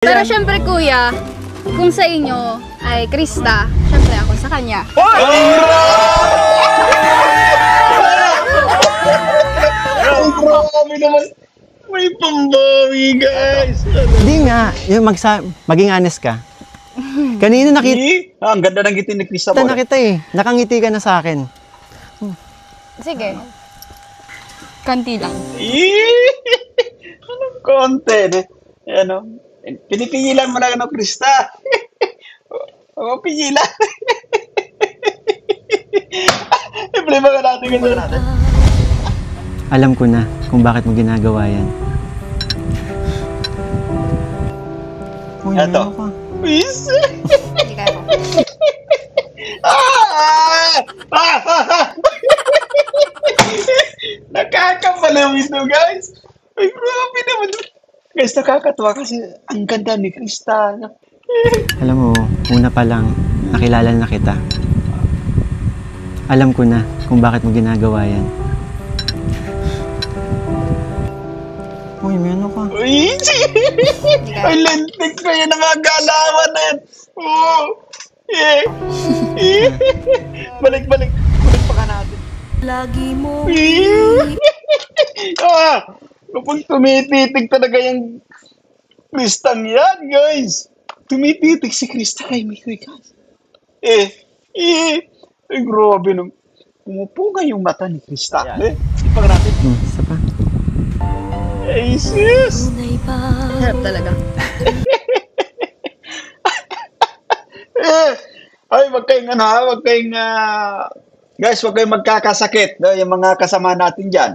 Pero syempre kuya, kung sa inyo ay Krista, syempre ako sa kanya. Grabe naman. May pambawi, guys. Hindi nga, yung maging honest ka. Kanina Ang ganda ng ngiti ni Krista mo. nakita eh. Nakangiti ka na sa akin. Sige. Kanti lang. Anong content? Ano? Pinipigilan mo lang ng Krista. Oo, pigilan. I-play ba natin ganyan natin? Alam ko na kung bakit mo ginagawa yan. Uy, Eto. ano ka? Please. Hindi kaya ko. Nakakapalawis no, guys. Ay, grabe naman. Guys, nakakatawa kasi ang ganda ni Krista. Alam mo, una pa lang, nakilala na kita. Alam ko na kung bakit mo ginagawa yan. Uy, may ano ka? Uy! Ay, lentik pa yun ang mga galawan na yan. Oo. Balik pa ka natin. Lagi mo Kapag tumititig talaga yung Kristang yan, guys. Tumititig si Krista kay Mikoy, guys. Ay, grabe nung. Pumupunga yung mata ni Krista. Ipag natin. Isa pa. Ay, sis! tunay ba? Harap talaga. Ay, wag kayong guys, wag kayong magkakasakit, no? Yung mga kasama natin dyan.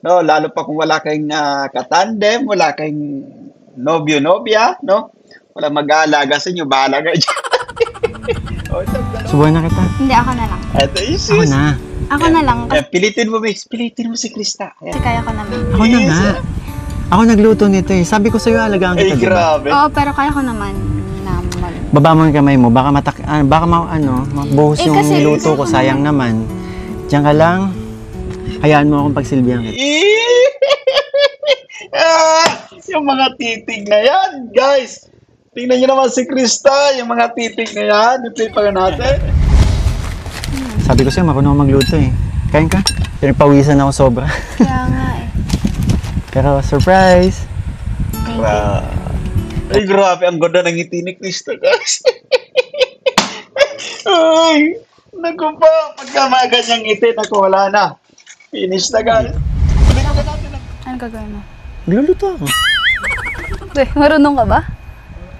No, lalo pa kung wala kayong katandem, wala kayong nobyo-nobya, no? Wala mag-aalaga sa inyo, bahala kayo dyan. Subuhan na kita. Hindi, ako na lang. Eto, sis. Ako na. Ako na lang. Pilitin mo si Krista. Kasi kaya ko naman. Ako na nga. Ako nagluto nito eh. Sabi ko sa'yo, alagaan Ay, kita, diba? grabe. Oo, pero kaya ko naman naman. Baba mo yung kamay mo. Baka mabuhos yung kasi- niluto ko. Sayang naman. Diyan ka lang. Hayaan mo akong pagsilbihan kita. Yung mga titig na yan, guys. Tingnan nyo naman si Krista, yung mga titig na yan. I-play pa natin. Sabi ko sa'yo, marunong ako magluto eh. Kain ka? Pero pawisan ako sobra. Kaya nga eh. Pero surprise! Ay, grabe. Ang ganda ng ngiti ni Krista, guys. Ay, naku pa. Pagka mga ganyang ngiti, naku, wala na. Finish na, guys. Balikan na natin ang... Ano gagawin mo? Nagluluto ako. Marunong ka ba?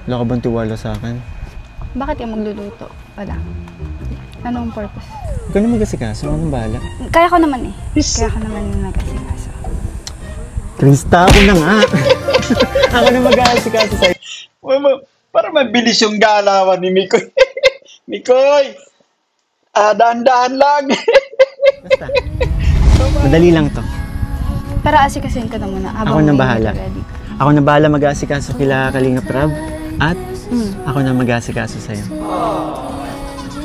Wala ka bang tiwala sa akin? Bakit yung magluluto? Wala. Anong purpose? Ikaw na mag-asikaso. Ako nang bahala. Kaya ko naman eh. Kaya ko naman nag-asikaso. Krista, ako na nga! Ako na mag-asikaso sa'yo. Para mabilis yung galawan ni Mikoy. Mikoy! Daan-daan lang. Basta. Madali lang to. Pero asikasin ka na muna. Ako na bahala. Ako na bahala mag-asikaso kila Kalingap Rab. At ako na mag-asikaso sa'yo.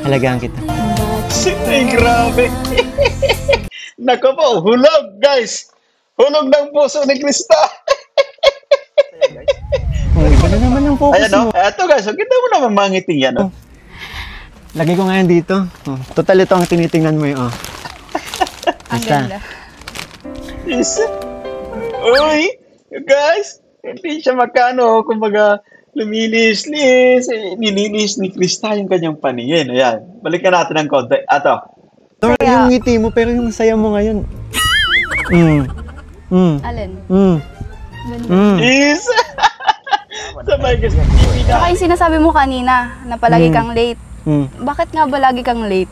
Halagaan kita. Ay, grabe. Naku po, hulog, guys. Hulog ng puso ni Krista. Oh, iba na naman ang focus Ayan, no? mo. Eto, guys. Ang ganda mo naman mga ngiting yan, no? Lagay ko ngayon dito. Oh, total ito ang tinitingnan mo yun. Oh. Ang Basta. ganda. Yes. Uy, guys. Hindi siya magkano. Kumbaga, lumilis-lis. Nililis ni Krista yung kanyang paningin. Ayan. Balikan natin ng konti. Ato. Tor, yung ngiti mo, pero yung saya mo ngayon. Alin? Yes. Sabay, guys. Saka yung sinasabi mo kanina na palagi kang late. Bakit nga ba lagi kang late?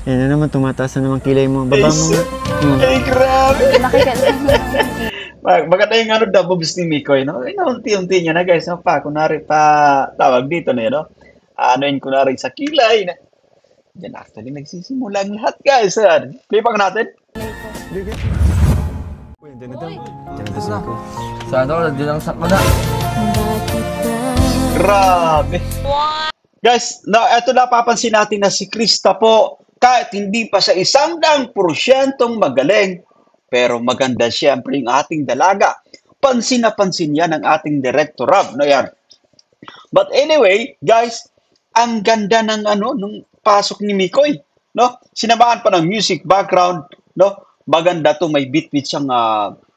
Yan na naman, tumataas na naman kilay mo. Baba mo nga. Ay, grabe. Nakikita. Maganda yung ano daw, bubis ni Mikoy, no? Ay, unti-unti niya na, guys. No? Kunwari, tawag dito na yun, no? Anoin kunwari sa kilay. Diyan actually nagsisimula ang lahat, guys. Play pa natin. Uy, dyan na daw. Dyan na daw ko. Sana ko, nagdilang sak mo na. Grabe. Guys, eto napapansin natin na si Krista po, kahit hindi pa sa 100% magaling, pero maganda siyempre yung ating dalaga. Pansin na pansin yan ng ating Director Rob. No, yan. But anyway, guys, ang ganda ng nung pasok ni Mikoy, no? Sinamahan pa ng music background, no? Maganda to, may bit-bit siyang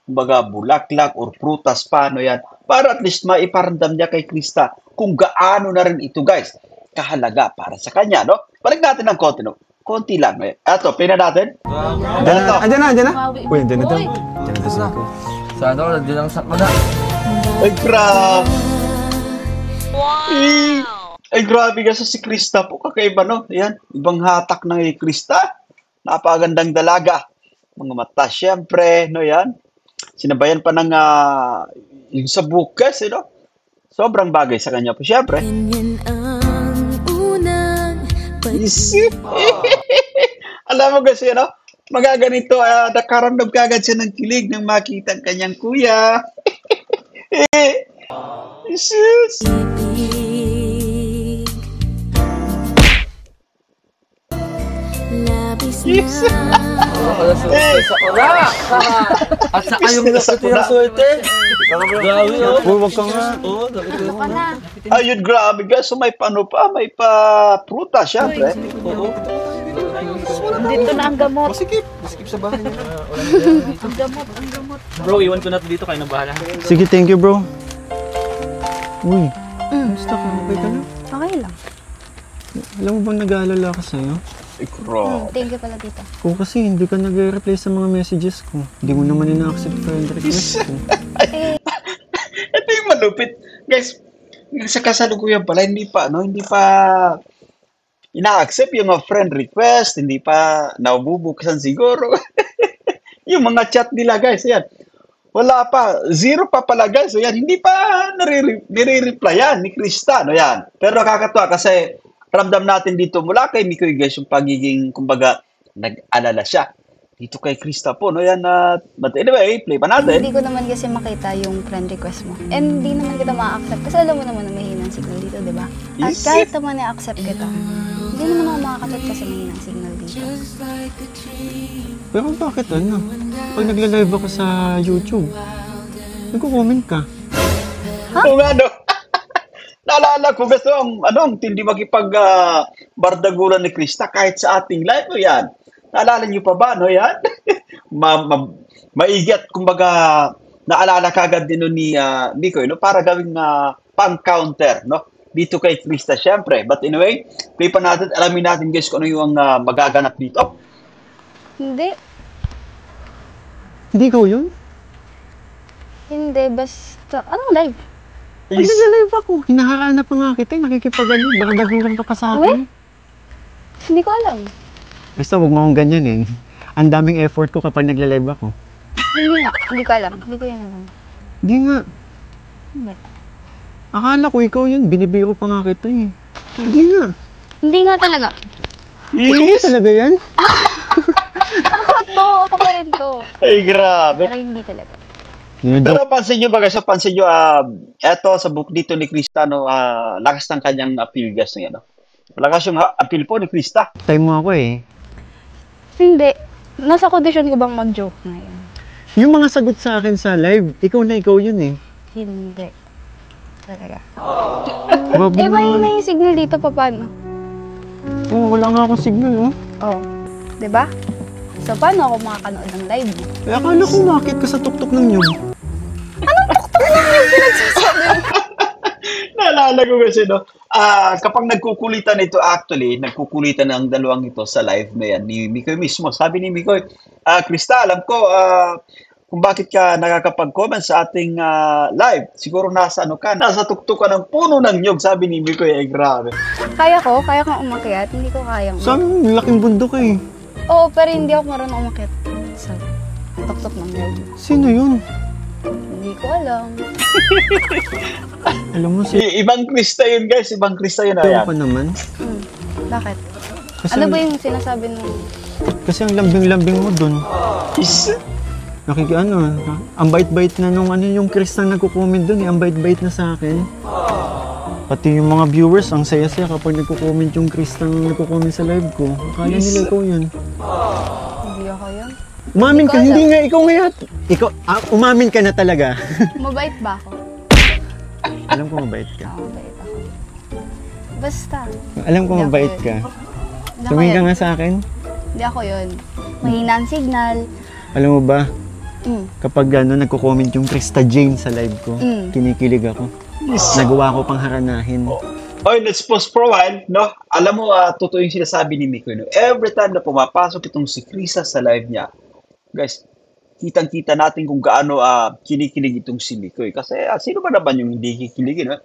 kumbaga bulaklak or prutas pa, no yan. Para at least maiparamdam niya kay Krista kung gaano na rin ito, guys, kahalaga para sa kanya, no? Balik natin ng konti, no? Konti lang, eh. Eto, pina natin. Andiyan na. Uy, andiyan na daw. Andiyan na daw sila ko. Sana ako, nandiyan lang sa kana. Ay, grabe. Ay, grabe kasi si Krista po. Kakaiba, no? Ayan, ibang hatak ng Krista. Napakagandang dalaga. Mga mata, syempre, no yan. Sinabayan pa ng yung sa bukas, no? Sobrang bagay sa kanya po, syempre. Isip. Alam mo kasi, no? Magaganito, nakaramdam kagad siya ng kilig nang makita ang kanyang kuya. Jesus. Yes. Sa kana. At saka yung nakatira swerte. Grabe, oh. Uy, wag ka nga. Oo, Ano ka na? Ayun, grabe guys. So, may pano pa, may pa prutas, syempre. oo. Dito na ang gamot. Masikip sa bahay niya. Ang gamot. Bro, iwan ko na dito, kayo na bahala. Sige, thank you, bro. Uy, kamusta ka? Okay ka na? Okay lang. Alam mo bang nag-aalala ka sa'yo? Ay, grabe. Thank you pala dito. Oo, kasi hindi ka nag-reply sa mga messages ko. Hindi mo naman ina-accept friend request ko. Ito yung malupit. Guys, sa kasalukuyan pala, hindi pa ina-accept yung mga friend request, hindi pa nabubuksan siguro. Yung mga chat nila, guys, yan. Wala pa. Zero pa pala, guys. So, yan, hindi pa nire-replyan ni Krista. No, yan. Pero nakakatuwa kasi ramdam natin dito mula kay Mikoy, guys, yung pagiging, kumbaga, nag-alala siya. Dito kay Krista po, no, yan. But anyway, play pa natin. Hindi ko naman kasi makita yung friend request mo. And hindi naman kita ma-accept. Kasi alam mo naman na may hinang signal dito, di ba? At Yes. kahit naman i-accept kita, hindi naman ako makakachat kasi may hinang signal dito. Pero bakit ano? Pag nagla-live ako sa YouTube, nagko-comment ka. Oo nga, no? Naalala ko gusto ang tindi makipag-bardagulan ni Krista kahit sa ating live, no, yan. Naalala niyo pa ba, no, yan? Maigat, kumbaga, naalala kagad din no, ni Mikoy, no, para gawing pang-counter, no? Dito kay Krista, syempre. But anyway, play pa natin, alamin natin guys kung ano yung magaganap dito. Hindi. Hindi ikaw yun? Hindi. Basta, anong live? Nagla-live ako. Hinahanap pa nga kita, nakikipag-ano. Baka dagulan ka pa sa akin. Hindi ko alam. Basta huwag mo akong ganyan eh. Ang daming effort ko kapag nagla-live ako. Hindi nga. Hindi ko alam. Hindi ko yun alam. Hindi nga. Hindi. Akala ko ikaw yun. Binibiro pa nga kita eh. Hindi nga. Hindi nga talaga. Ikaw talaga yan? Ako pa rin to. Ay, grabe. Pero hindi talaga. Pero pansin nyo ba guys, pansin nyo, eto sa book dito ni Krista, no, lakas ng kanyang appeal guys. No, lakas yung appeal po ni Krista. Time mo ako eh. Hindi. Nasa condition ko bang mag-joke ngayon? Yung mga sagot sa akin sa live, ikaw na ikaw yun eh. Hindi. Talaga. Grabe Eh, may naman. may signal dito pa paano? Oo, wala nga akong signal oh. Oh. Diba? So, paano ako makakanood ng live mo? Eh, akala ko makit ka sa tuktok ng nyug. Naalala ko kasi, no, kapag nagkukulitan ito actually, nagkukulitan ang dalawang ito sa live na yan ni Mikoy mismo. Sabi ni Mikoy, Krista, alam ko kung bakit ka nakakapag-comment sa ating live. Siguro nasa nasa tuktok ka ng puno ng nyog, sabi ni Mikoy. Ay, grabe. Kaya kong umakyat. Hindi ko kayang. Sabi mo, laking bundok eh. Oo, pero hindi ako marunong umakyat sa tuktok ng live. Sino yun? Hindi ko alam. Alam mo, Ibang Krista yun, guys. Ibang Krista yun. Ayaw Ayan. pa naman. Bakit? Kasi, Ano ba yung sinasabi mo? Kasi ang lambing-lambing mo dun. Is, Ang bait-bait na nung yung Chris na nagko-comment dun eh. Ang bait-bait na sa akin. Pati yung mga viewers, ang saya-saya kapag nagko-comment yung Chris na nagko-comment sa live ko. Akala nila ikaw yun. Hindi ako yun. Umamin ka, Hindi ko hindi nga ikaw ngayon. Ikaw, umamin ka na talaga. Mabait ba ako? Alam ko mabait ka. Mabait ako. Basta. Alam ko Hindi ako mabait yun. ka. Hindi ako Tumingin ka yun. nga sa akin. Hindi ako yun. Mahina ang signal. Alam mo ba, Mm. kapag nagko-comment yung Krista Jane sa live ko, kinikilig ako. Nagawa ko pang haranahin. Oy, let's pause for a while, no? Alam mo, totoo yung sinasabi ni Mikoy, no? Every time na pumapasok itong si Krista sa live niya, guys, kitang-kita natin kung gaano kinikilig itong si Mikoy. Kasi sino ba naman yung hindi kikiligin, no?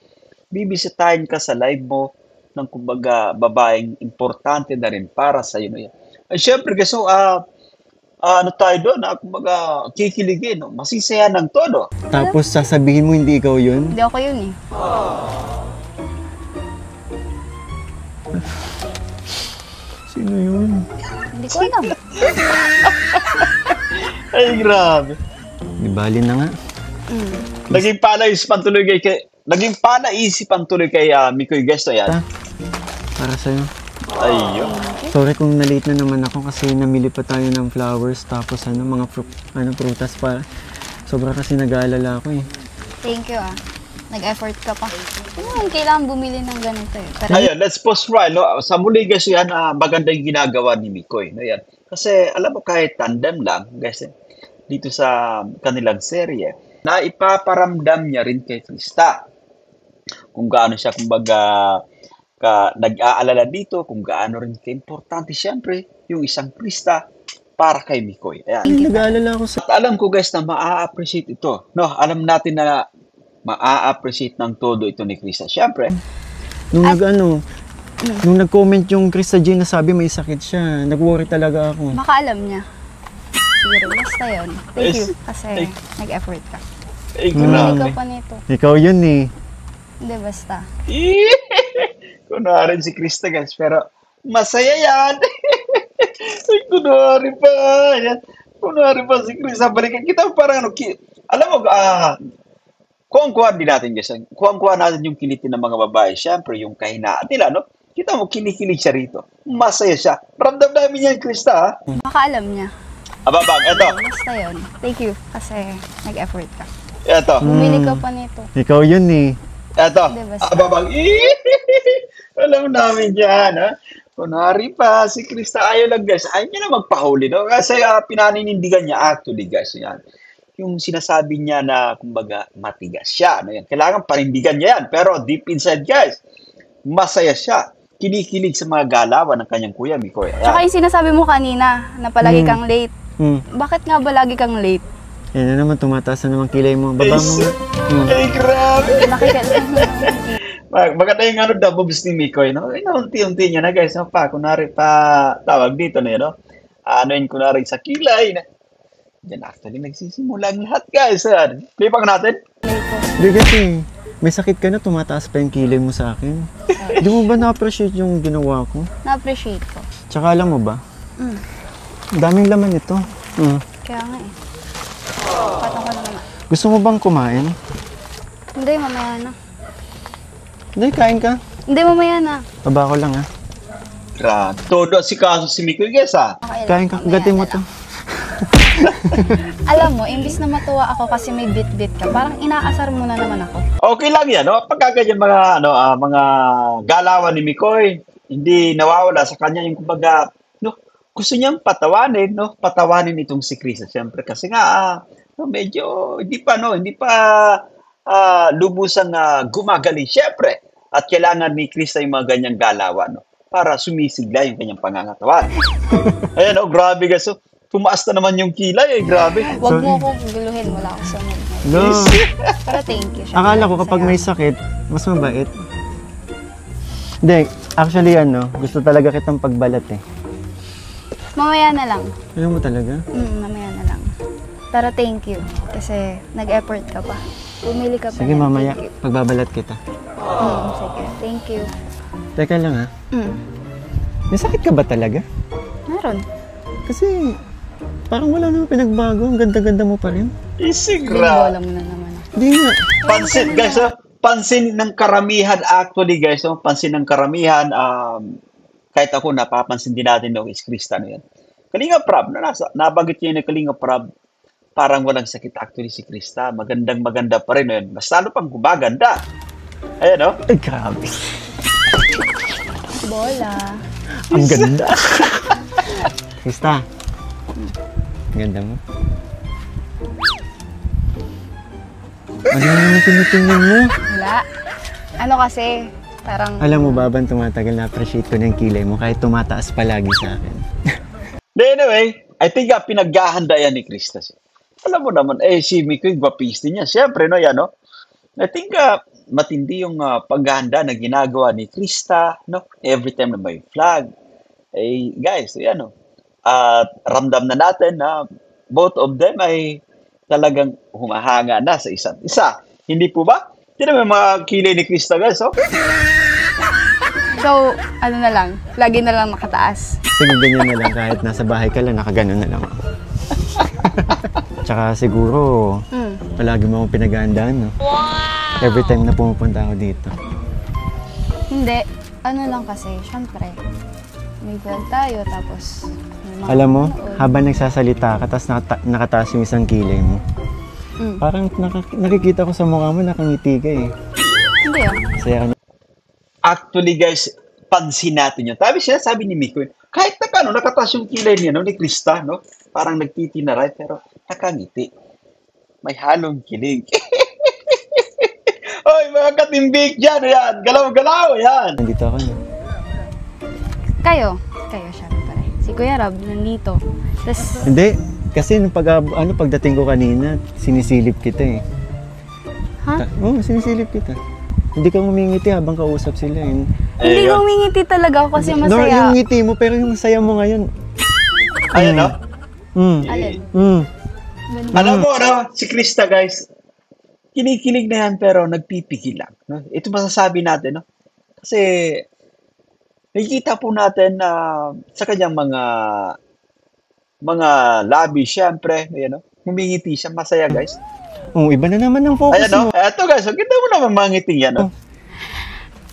Bibisitahin ka sa live mo ng kumbaga babaeng importante na rin para sa iyo. No? Ay, syempre, guys, so, ano tayo doon, kumbaga kikiligin, no? Masisaya ng todo. Tapos sasabihin mo hindi ikaw yun? Hindi ako yun eh. Sino yun? Hindi ko alam. Ay, grabe. Di bali na nga. Naging palaisipan tuloy kay Mikoy, guys, to yan. Para sa'yo. Ayun. Sorry kung na-late na naman ako kasi namili pa tayo ng flowers tapos mga prutas pa. Sobra kasi nag-aalala ako eh. Thank you Nag-effort ka pa. Ano, kailangan bumili ng ganito eh. Pero Ayun, let's pause right, no? Sa muli, guys, yan, maganda yung ginagawa ni Mikoy, no? Yan. Kasi, alam mo, kahit tandem lang, guys, dito sa kanilang serye, na ipaparamdam niya rin kay Krista. Kung gaano siya, kumbaga, nag-aalala dito, kung gaano rin ka-importante, siyempre, yung isang Krista para kay Mikoy. Ayan. Nag-aalala ako sa... At alam ko, guys, na maa-appreciate ito. No, alam natin na maa-appreciate ng todo ito ni Krista. Siyempre, Nung nag-comment yung Krista Jane na sabi may sakit siya, nag-worry talaga ako. baka alam niya. Siguro, basta yun. Thank you kasi nag-effort ka. Bumili ka pa nito. Ikaw yun eh. Hindi, basta. Kunwari si Krista, guys, pero masaya yan. Ay, kunwari pa. Yan. Kunwari pa si Krista. Balikan kita parang alam mo, kuha din natin, guys. Kuha natin yung kilitin ng mga babae. Siyempre, yung kahinaan nila, no? Kita mo, kinikilig siya rito. Masaya siya. Ramdam namin yan, Krista, ha? Baka alam niya. Ababang, eto. Basta yun. Thank you kasi nag-effort ka. Eto. Bumili ka pa nito. Ikaw yun eh. Eto. Hindi, basta. Ababang. Alam namin yan, ha? Kunwari pa, si Krista ayaw lang, guys. Ayaw niya na magpahuli, no? Kasi pinaninindigan niya actually, guys. Yan. Yung sinasabi niya na, kumbaga, matigas siya. No? Yan. Kailangan panindigan niya yan. Pero deep inside, guys, masaya siya. Kinikilig sa mga galawan ng kanyang kuya, Mikoy. Ayan. Tsaka yung sinasabi mo kanina na palagi kang late. Bakit nga ba lagi kang late? Yan na naman, tumataas na naman kilay mo. Baba mo nga. Ay, grabe. Nakikita. Maganda yung moves ni Mikoy, no? Unti-unti niya na, guys. No? Kunwari tawag dito na yun, no? Yun, kunwari sa kilay. Diyan actually nagsisimula ang lahat, guys. Play pa natin. Hindi kasi, may sakit ka na, tumataas pa yung kilay mo sa akin. Di mo ba na-appreciate yung ginawa ko? Na-appreciate ko. Tsaka alam mo ba? Daming laman ito. Kaya nga eh. Patang ko na naman. Gusto mo bang kumain? Hindi, mamaya na. Hindi, kain ka. Hindi, mamaya na. Baba ko lang ha. Grabe. Todo si kaso si Mikoy, guys, ha? Okay lang. Kain ka, Mamaya gatin mo na to. lang. Alam mo, imbis na matuwa ako kasi may bit-bit ka, parang inaasar mo na naman ako. Okay lang yan, no? Pagka ganyan mga galawan ni Mikoy, hindi nawawala sa kanya yung kumbaga, no? Gusto niyang patawanin, no? Patawanin itong si Krista, siyempre. Kasi nga, medyo, hindi pa lubusang gumagaling, siyempre. At kailangan ni Krista yung mga ganyang galawan, no? Para sumisigla yung kanyang pangangatawan. Ayan, no? Grabe, guys. So, tumaas na naman yung kilay, grabe. Huwag mo akong guluhin, wala akong sunod. No. Pero thank you. syempre. Akala ko kapag may sakit, mas mabait. Hindi, actually gusto talaga kitang pagbalat eh. Mamaya na lang. Alam mo talaga? Mamaya na lang. Pero thank you. Kasi nag-effort ka pa. Bumili ka pa. Sige yan. mamaya, Thank you. pagbabalat kita. Sige. Thank you. Teka lang ha, may sakit ka ba talaga? Meron. Kasi parang wala namang pinagbago, ang ganda-ganda mo pa rin. Isigra. Bola mo na naman ako. Hindi nga. Pansin, guys, pansin ng karamihan actually, guys, pansin ng karamihan, kahit ako, napapansin din natin is Krista na yan. Kalinga Prab, nabanggit niya yung Kalinga Prab, parang walang sakit actually si Krista. Magandang-maganda pa rin yun. Mas lalo pang gumaganda. Ayan, oh. Ay, grabe. Bola. Ang ganda. Krista. Ganda mo. Ano yung tinitingnan mo? Wala. Ano kasi, parang... Alam mo ba, tumatagal na-appreciate ko ng kilay mo kahit tumataas palagi sa akin. Anyway, I think pinaghahanda yan ni Krista. Alam mo naman, si Mikoy, gwapiste niya. Siyempre, no, yan, no? I think matindi yung paghahanda na ginagawa ni Krista, no? Every time na may flag. Guys, yan, no? At ramdam na natin na both of them ay talagang humahanga na sa isa't isa. Hindi po ba? Hindi na may mga kilay ni Krista, guys, oh? So, ano na lang, lagi na lang nakataas. Sige, ganyan na lang. Kahit nasa bahay ka lang, nakaganon na lang ako. Tsaka siguro, palagi mo akong pinagandaan, no? Every time na pumupunta ako dito. Hindi, ano lang kasi, syempre, may vlog tayo, tapos... may mga Alam mo, panood. habang nagsasalita ka, tapos nakataas yung isang kilay mo. Parang nakikita ko sa mukha mo, nakangiti ka eh. Hindi ah. Saya ka na. Actually, guys, pansin natin yun. Sabi ni Mikoy, kahit nakataas yung kilay niya, no, ni Krista, no? Parang nagtitinaray, pero nakangiti. May halong kilig. Oy, mga katimbik dyan, yan. Galaw-galaw, yan. Nandito ako na. Kayo syempre. Si Kuya Rob, nandito. Tapos, Hindi, kasi nung pagdating ko kanina, sinisilip kita eh. ha? Oo, sinisilip kita. Hindi ka ngumingiti habang kausap sila eh. Hindi ko umingiti talaga ako kasi No, masaya. yung ngiti mo, pero yung saya mo ngayon. Ayan, no? Alin? Ganda. Alam mo, no? Si Krista, guys, kinikilig na yan, pero nagpipigil lang. No? Ito masasabi natin, no? Kasi, nakikita po natin na sa kanyang mga labi, syempre, ayan, no? Humingiti siya, masaya, guys. Oh, iba na naman ang focus Ayan, no? mo. Eto, guys, ang ganda mo naman mga ngiti yan, no?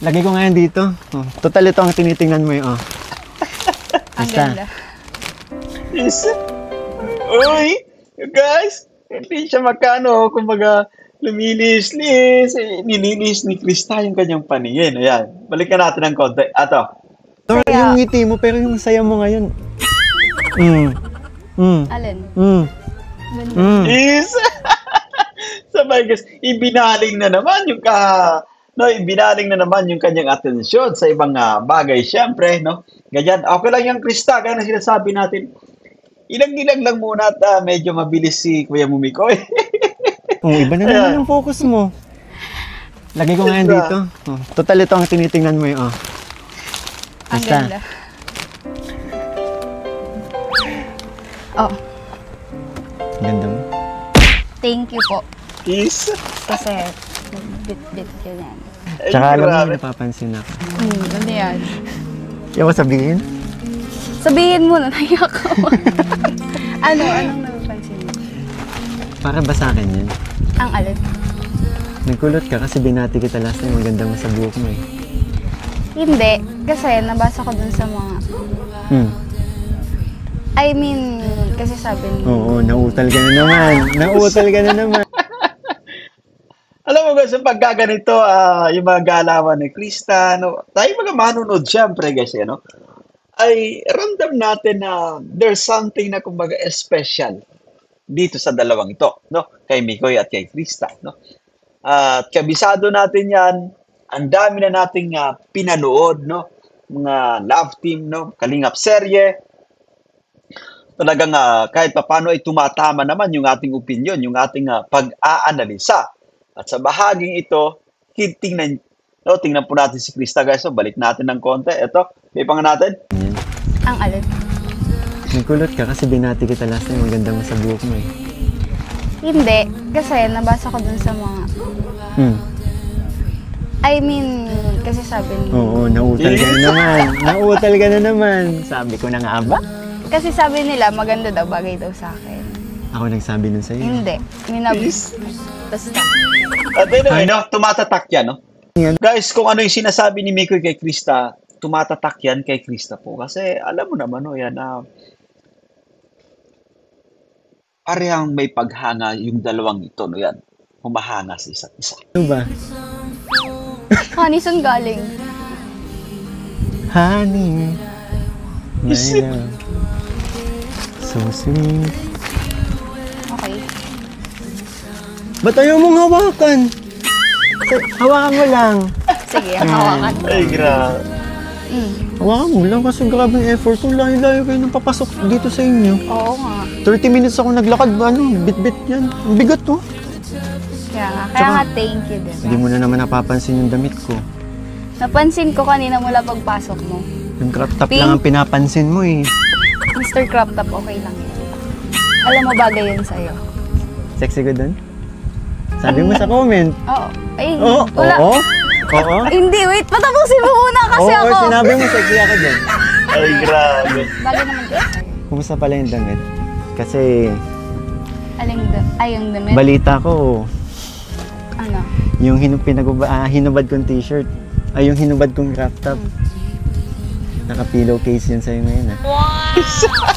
Lagay ko ngayon dito. Oh, total ito ang tinitingnan mo yung Ang basta. ganda. Yes. Uy, guys, hindi siya makano, kumbaga, lumilis-lis, nililis ni Krista yung kanyang paningin. Ayan, balikan natin ng konti. Ato, No, yung ngiti mo, pero yung saya mo ngayon. Alin? Ganda. is, sabay guys, ibinaling na naman yung ibinaling na naman yung kanyang atensyon sa ibang bagay, syempre, no? Ganyan, okay lang yung Krista, kaya na sinasabi natin, ilang-ilang lang muna at medyo mabilis si Kuya Mumikoy. Oh, iba na naman ang focus mo. Lagay ko ngayon dito. Oh, total ito ang tinitingnan mo yung Ang basta. ganda. Oh, Ganda mo. thank you po. Is, Kasi, bit-bit ko yan. Tsaka alam mo, grabe. may napapansin ako. Ano yan? Yung sabihin? Sabihin mo na, naiyak ako. Anong napapansin mo? Para ba sa akin yun? Ang alin? Nagkulot ka kasi binati kita last time. Ang ganda mo sa buhok mo eh. Hindi. Kasi nabasa ko dun sa mga... I mean, kasi sabi ni... Oo, nautal ka na naman. Nautal ka na naman. alam mo guys, pag ganito, yung mga galawan ni Krista, no, tayo mga manunod, syempre guys, no, ay ramdam natin na there's something na kumbaga special dito sa dalawang ito, no, kay Mikoy at kay Krista, no. At kabisado natin yan, ang dami na nating pinanood, no, mga love team, no, Kalingap serye. Talagang kahit papaano ay tumatama naman yung ating opinion, yung ating pag-aanalisa. At sa bahaging ito, tingnan po natin si Krista, guys. So, balik natin ng konti. Ito, may pang natin. Ang alin? Nagkulot ka kasi binati kita last time. Ang ganda mo sa buhok mo eh. Hindi. Kasi nabasa ko dun sa mga... I mean, kasi sabi ni... Oo, nautal ka na naman. Nautal ka na naman. Sabi ko na nga ba? Kasi sabi nila, maganda daw, bagay daw sa akin. Ako nagsabi nun sa'yo. Hindi. Basta. At anyway, no, tumatatak yan, no? Yan. Guys, kung ano yung sinasabi ni Mikoy kay Krista, tumatatak yan kay Krista po. Kasi alam mo naman, no, yan, parehang may paghanga yung dalawang ito, no, yan. Humahanga sa isa't isa. Ano ba? Honey, saan galing? Honey, my love, so sweet. Okay. Ba't ayaw mong hawakan? Hawakan mo lang. Sige, hawakan. Ay, grabe. Hawakan mo lang kasi grabe yung effort ko. Layo-layo kayo nang papasok dito sa inyo. Oo nga. 30 minutes ako naglakad. Bit-bit yan. Ang bigat to. Kaya nga thank you din. Hindi mo na naman napapansin yung damit ko. Napansin ko kanina mula pagpasok mo. Yung crop top Pink. lang ang pinapansin mo eh. Mr. Crop Top, okay lang yun. Alam mo, bagay yun sa'yo. Sexy ko dun? Sabi mo sa comment. Oo. Ay, Oo. wala. Oo. Oo. Hindi, wait. Patapusin mo muna kasi Oo, ako. sinabi mo sexy ako dun. Ay, grabe. Bagay naman kayo sa'yo. Kumusta pala yung damit? Kasi Yung damit. balita ko, Ano? yung hinubad kong t-shirt, ay yung hinubad kong crop top. Naka-pillowcase yun sa'yo ngayon ah.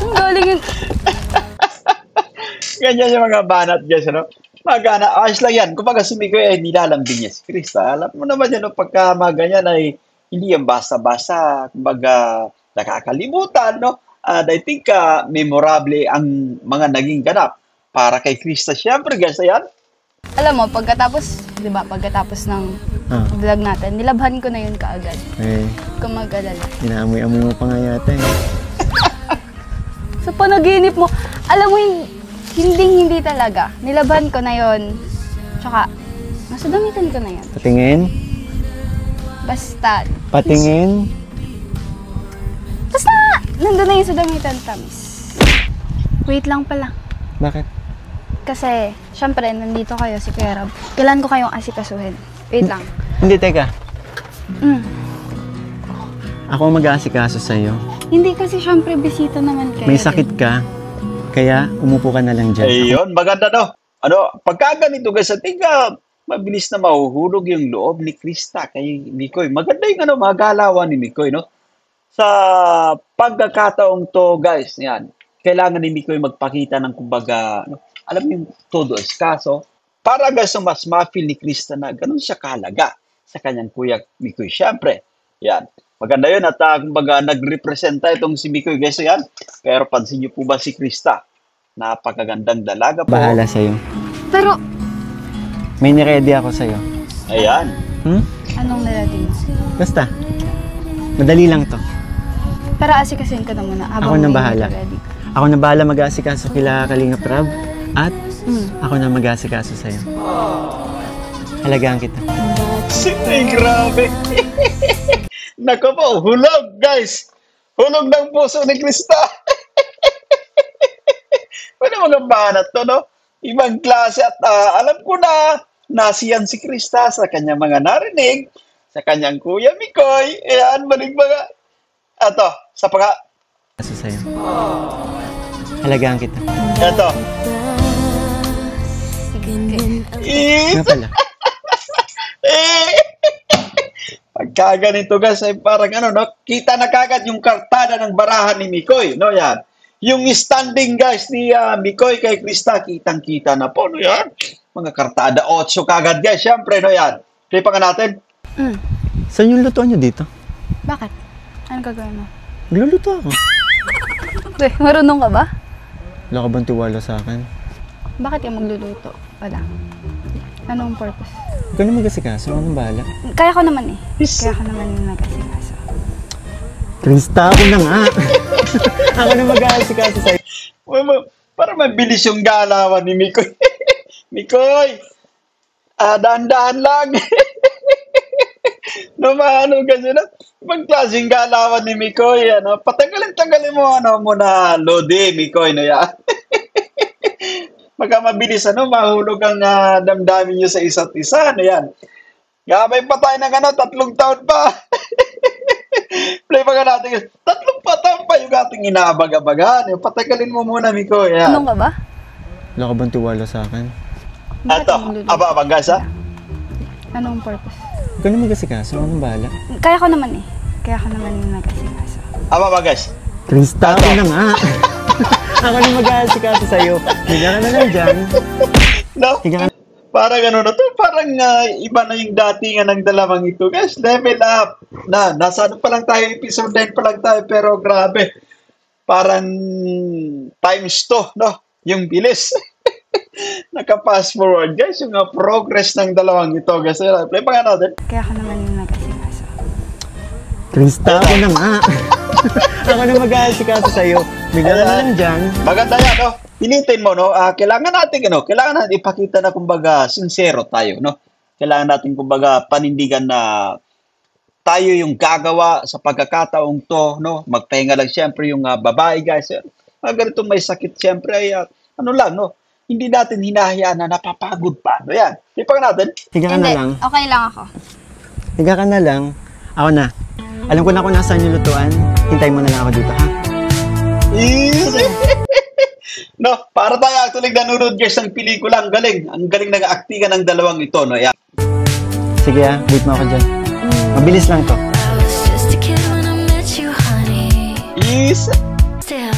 Ang galing yun. Ganyan yung mga banat guys, ano? Magana, ayos lang yan. Kumbaga si Mikoy ay nilalambing niya si Krista. Alam mo naman yan, no? Pagka mga ganyan ay hindi yan basta-basta. Kumbaga, nakakalimutan, no? And I think memorable ang mga naging ganap para kay Krista. Siyempre, guys, ayan. Alam mo, pagkatapos ng vlog natin, nilabhan ko na yun kaagad. Eh, Kung mag-alala. inaamoy-amoy mo pa nga yata eh. Sa panaginip mo, alam mo, hindi talaga. Nilabhan ko na yun. Tsaka, nasa damitan ko na yun. Patingin? Basta, Basta! nandun na yun sa damitan, Tamis. Wait lang pala. Bakit? Kasi, syempre, nandito kayo, si Kuya Rob. Kailan ko kayong asikasuhin? Wait lang. Hindi, teka. Mm. Ako ang mag-aasikaso sa'yo. Hindi kasi syempre, bisita naman kayo. May sakit ka, kaya umupo ka na lang dyan. Ayun, maganda, no? Ano, pagka ganito, guys, I think mabilis na mahuhulog yung loob ni Krista kay Mikoy. Maganda yung mga galawan ni Mikoy, no? Sa pagkakataong to, guys, yan, kailangan ni Mikoy magpakita ng kumbaga, alam mo yung todo eskaso, para guys, mas ma-feel ni Krista na ganun siya kahalaga sa kanyang kuya Mikoy. Siyempre, yan. Maganda yun at kumbaga nag-representa itong si Mikoy, guys, yan. Pero pansin niyo po ba si Krista? Napakagandang dalaga po. Bahala sa'yo. Pero, May niready ako sa'yo. Ayan. anong nalating mo? Basta. Madali lang to. Pero asikasuhin ko na muna. Ako na bahala. Ako na bahala mag-aasikaso kila Kalingap Rob. At ako na mag-aasikaso sa'yo. Halagaan kita. Ay, grabe. Nako po, hulog, guys. Hulog ng puso ni Krista. Ano mga banat to, no? Ibang klase at alam ko na nasiyan si Krista sa kanyang mga narinig, sa kanyang kuya Mikoy. Ayan, balik mga... Ato, sa pagka... Aso sa'yo. Halagaan kita. Eto. Nga pala. Pagka ganito guys, ay parang no, kita na kagad yung kartada ng barahan ni Mikoy, no, yan. Yung standing guys ni Mikoy kay Krista, kitang-kita na po, no, yan. Mga kartada, 8 kagad guys, syempre, no, yan. Klipa nga natin. Saan yung lutuan nyo dito? Bakit? Anong gagawin mo? Magluluto ako. Uy, marunong ka ba? Wala ka bang tiwala sa akin? Bakit yung magluluto? Wala. Anong purpose? Ikaw na mag-asikaso, ako nang bahala. Kaya ko naman eh. Kaya ko naman yung nag-asikaso. Krista, ako na nga. Ako na mag-asikaso sa'yo. Para mabilis yung galawan ni Mikoy. Mikoy, dahan-dahan lang. No, maano kasi na, ibang klaseng galawan ni Mikoy, ano, patagalin mo, muna Lodi, Mikoy, no, yan. Magka mabilis, mahulog ang damdamin nyo sa isa't isa, ano, yan. Gabay pa tayo ng 3 taon pa. Play pa ka natin, 3 taon pa yung ating inaabag-abagan. Patagalin mo muna, Mikoy, yan. Anong ka ba? Wala ka bang tiwala sa akin? Bakit Ato, yung magluluto? abang guys, ha? Anong purpose? Ikaw na mag-asikaso, ako nang bahala. Kaya ko naman eh. Kaya ko naman yung nag-asikaso. Abang guys. Krista, ako na nga. Ako na mag-asikaso sa'yo. Higa ka na lang dyan. No? Higa ka na. Parang ano na to, parang iba na yung datingan ng dalawang ito. Guys, level up. Nasa ano pa lang tayo, episode 9 pa lang tayo, pero grabe. Parang times 2, no? Yung bilis. Naka-fast forward, guys, yung progress ng dalawang ito. Guys, play pa nga natin. Kaya ako naman yung nag-asikaso. Krista, ako na nga. Ako na mag-aasikaso sa'yo. Bigla na lang dyan. Maganda yan, no? Pilitin mo, no? Kailangan natin ipakita na kumbaga sincero tayo, no? Kailangan natin kumbaga panindigan na tayo yung gagawa sa pagkakataong to, no? Magpahinga lang siyempre yung babae, guys. Ganitong may sakit siyempre ay ano lang, no? Hindi natin hinahayaan na napapagod pa. No, yan. Ipang natin. Higa ka na Hindi, lang. okay lang ako. Higa ka na lang. Ako na. Alam ko na kung nasaan yung lutuan. Hintayin mo na lang ako dito, ha? Easy. No, para tayo actually nanonood guys ng pelikula. Ang galing. Ang galing ng aktingan ng dalawang ito, no? Yan. Sige wait mo ako dyan. Mabilis lang to. I was just a kid when I met you, honey. Easy. Still,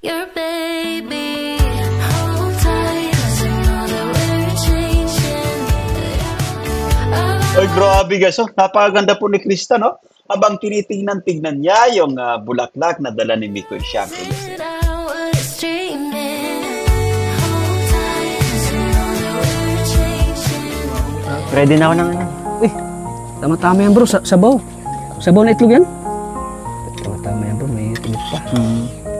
your baby. Hold tight, 'cause I know that we're changing. Oy, grabe guys. Oh, napakaganda po ni Krista, no? Habang tinitingnan-tignan niya yung bulaklak na dala ni Mikoy Shampoo. Said I was dreaming. Hold tight, 'cause I know that we're changing. Ready na ako ng ano. Uy, tama-tama yan bro, sabaw. Sabaw na itlog yan. Tama-tama yan bro, may itlog pa.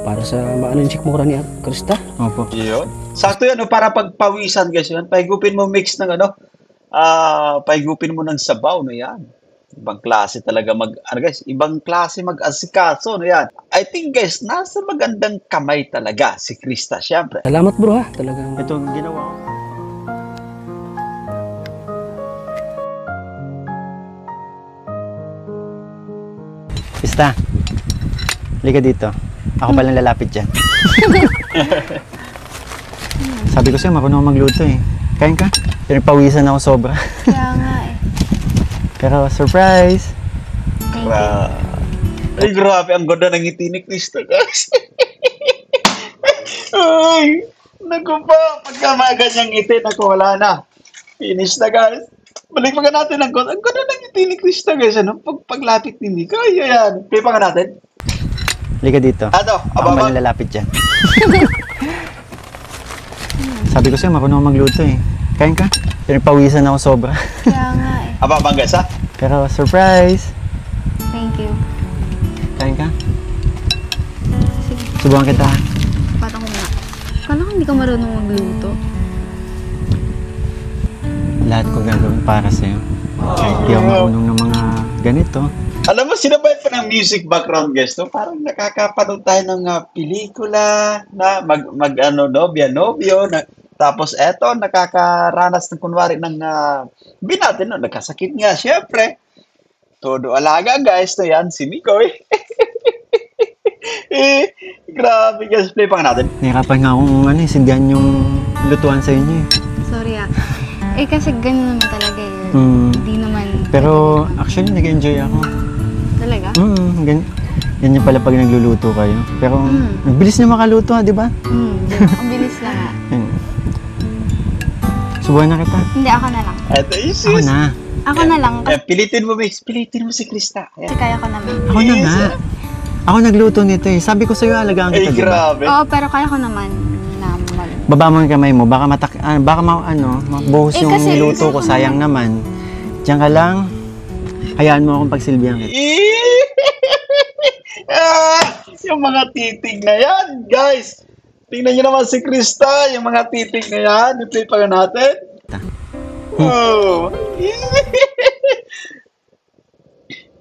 Para sa maano yung chikmura ni Krista. Opo. Yun. Sakto yan, no? Para pagpawisan guys yan. Paigupin mo mix ng ano, paigupin mo ng sabaw, no yan. Ibang klase talaga ibang klase mag-asikaso, no yan. I think guys, nasa magandang kamay talaga si Krista, syempre. Salamat bro ha, talagang. Ito ang ginawa ko. Krista, halika dito. Ako palang lalapit dyan. Sabi ko sa'yo, marunong ako magluto eh. Kain ka? Pinagpawisan ako sobra. Kaya nga eh. Pero surprise! Thank you. Ay, grabe. Ang ganda ng ngiti ni Krista, guys. Ay, naku po. Pagka mga ganyang ngiti, naku, wala na. Finish na, guys. Balik pa ka natin ang ganda. Ang ganda ng ngiti ni Krista, guys. Ano? Paglapit ni Mika. Ay, ayan. Play pa ka natin. Halika dito. Ano? Ako palang lalapit dyan. Sabi ko sa'yo, marunong ako magluto eh. Kain ka? Pinagpawisan ako sobra. Kaya nga eh. Abang, guys, ha? Pero surprise! Thank you. Kain ka? Sige, Subukan kita. patang ko na. Kala ko hindi ka marunong magluto. Lahat ko gagawin para sa'yo. Kahit di ako marunong ng mga ganito. Alam mo, sinabay pa ng music background, guys, no? Parang nakakapanood tayo ng pelikula na nobya-nobyo. Tapos eto, nakakaranas ng kunwari ng binati, no? Nagkasakit nga, syempre. Todo alaga, guys, no yan, si Mikoy. Grabe, guys, play pa natin. Nahirapan nga akong sindihan yung lutuan sa inyo eh. Sorry ah. Eh kasi ganun naman talaga eh. Hindi naman. Pero actually, nag-enjoy ako. Talaga? Ganyan pala pag nagluluto kayo. Pero ang bilis na makaluto ha, di ba? Ang bilis lang ah. Subuhan na kita. Hindi, ako na lang. Eto, Ako na. Ako na lang. Kasi Pilitin mo, Mix. Pilitin mo si Krista. Ayan. kaya ko naman. Ako na nga. Ako nagluto nito eh. Sabi ko sa'yo, alagaan Ay, kita, di ba? grabe. Oo, pero kaya ko naman na Baba mo yung kamay mo. Baka mabuhos Eh, yung kasi- niluto ko. Sayang naman. Diyan ka lang. Hayaan mo akong pagsilbihan kita. Yung mga titig na yan, guys. Tingnan nyo naman si Krista, yung mga titig na yan. I-play pa nga natin. Oh.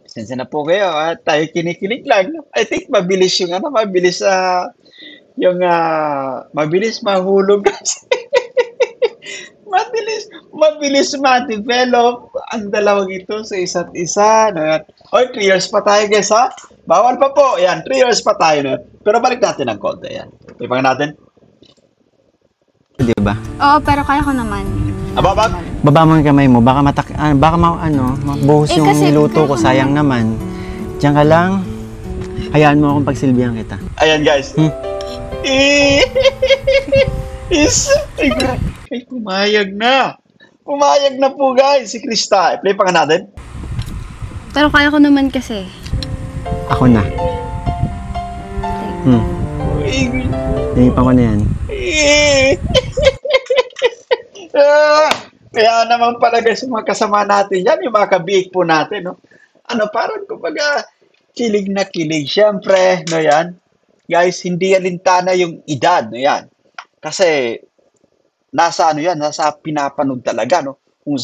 Sensya na po kayo. Tayo kinikilig lang. I think mabilis yung mabilis mahulog kasi. mabilis ma-develop ang dalawang ito sa isa't isa. Oy, 3 years pa tayo, guys, ha? Bawal pa po. Yan, 3 years pa tayo. No? Pero balik natin ang konti. Yan. Ipang natin. Di ba? Oo, pero kaya ko naman. Ababag. Baba mo yung kamay mo. Baka mabuhos Eh, yung kasi- niluto ko. Sayang naman. Diyan ka lang. Hayaan mo akong pagsilbihan kita. Ayan, guys. Ay, pumayag na. Pumayag na po, guys, si Krista. I-play pa nga natin. Pero kaya ko naman kasi. Ako na. Uy, Inipan ko na yan. Kaya naman pala guys, yung mga kasama natin yan, yung mga kabiik po natin, no? Ano, parang kumbaga, kilig na kilig. Siyempre, no yan, guys, hindi alintana yung edad, no yan. Kasi, nasa ano yan, nasa pinapanood talaga, no? Kung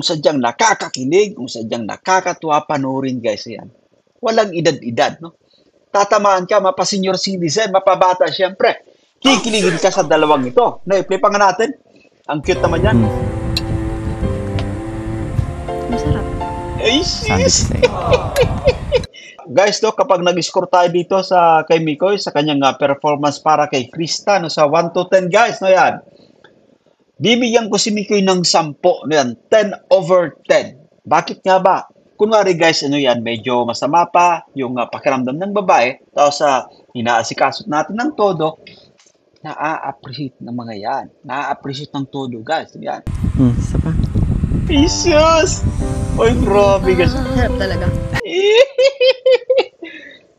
sadyang nakakakilig, kung sadyang nakakatuwa panoorin, guys, yan. Walang edad-edad, no? Tatamaan ka, mapa-senior citizen, mapabata, siyempre. Kikiligin ka sa dalawang ito. No, i-play pa nga natin. Ang cute naman yan. Masarap. Ay, Sabi ko sis! sa'yo. Guys, no, kapag nag-score tayo dito sa kay Mikoy, sa kanyang performance para kay Krista, no, sa 1 to 10, guys, no, yan. Bibigyan ko si Mikoy ng 10, no, yan, 10/10. Bakit nga ba? Kunwari, guys, ano yan, medyo masama pa yung pakiramdam ng babae, tapos inaasikasot natin ng todo, na-appreciate ng mga yan. Na-appreciate ng todo, guys. Yan. Isa pa. Jesus! Oy, grabe, guys. Sarap talaga.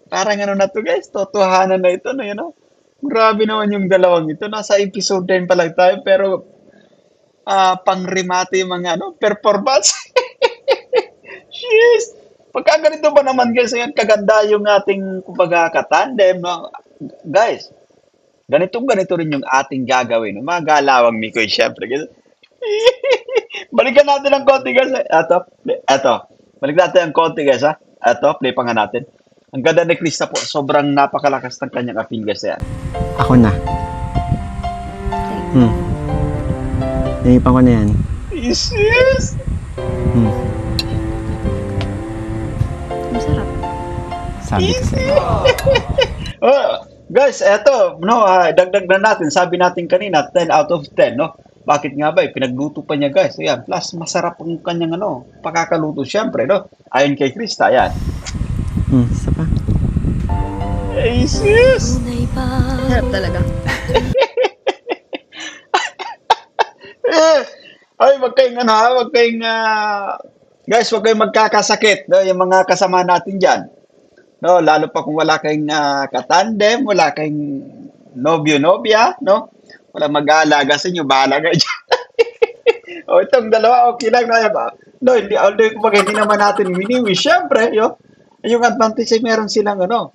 Parang ano na to, guys. Totohanan na ito, no, you know? Grabe naman yung dalawang ito. Nasa episode 10 pa lang tayo, pero pang-remate yung mga performance. Jeez! Pagka ganito ba naman, guys, yan, kaganda yung ating, kumbaga, katandem, no? Guys, ganito rin yung ating gagawin. No? Mga galawang Mikoy, syempre. Guys. Balikan natin ng konti, guys. Eto. Balikan natin ng konti, guys, ha? Eto, play pa nga natin. Ang ganda ni Krista po. Sobrang napakalakas ng kanyang appeal, guys, yan. Ako na. Inipan ko na yan. Jesus! Masarap. Sabi ko sa'yo. Guys, eto, no, dagdag na natin. Sabi natin kanina, 10 out of 10, no? Bakit nga ba? Pinagluto pa niya, guys. Ayan, plus masarap ang kanyang pagkakaluto, syempre, no? Ayon kay Krista, ayan. Isa pa. Jesus! Tunay ba? Sarap talaga. Ay, wag kayong guys, wag kayong magkakasakit, no? Yung mga kasama natin dyan. No, lalo pa kung wala kayong katandem, wala kayong nobyo-nobya, no? Wala mag-aalaga sa inyo, bahala kayo dyan. O, itong dalawa, okay lang na yan. No, hindi naman natin miniwi. Siyempre, yung advantage ay meron silang, no?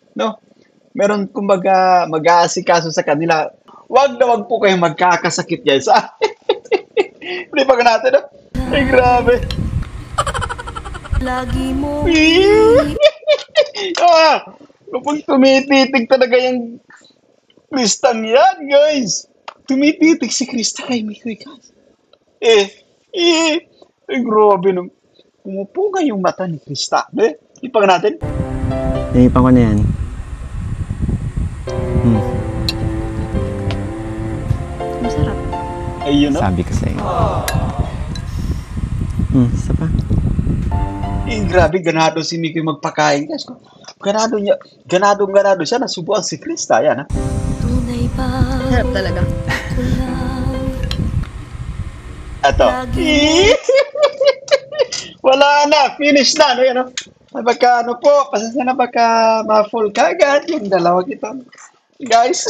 Meron, kumbaga, mag-aasikaso sa kanila. Wag na wag po kayong magkakasakit, guys. Hindi pa natin, no? Ay, grabe. Lagi mo Kapag tumititig talaga yung Kristang yan, guys. Tumititig si Krista kay Mikoy, guys. Ay, grabe nung. Umupo nga yung mata ni Krista. Ipag natin. Inipan ko na yan. Masarap. Ayun, no? Sabi ko sa'yo. Isa pa. Grabe, ganado si Mikoy magpakain, guys. Ganado siya. Nasubuan si Krista, yan, ha? tunay ba? Sarap talaga. Ito lang. Eto. Wala na. Finish na. Ano yan, no? Baka po. Pasensya na baka ma-full kagad yung dalawang ito. Guys.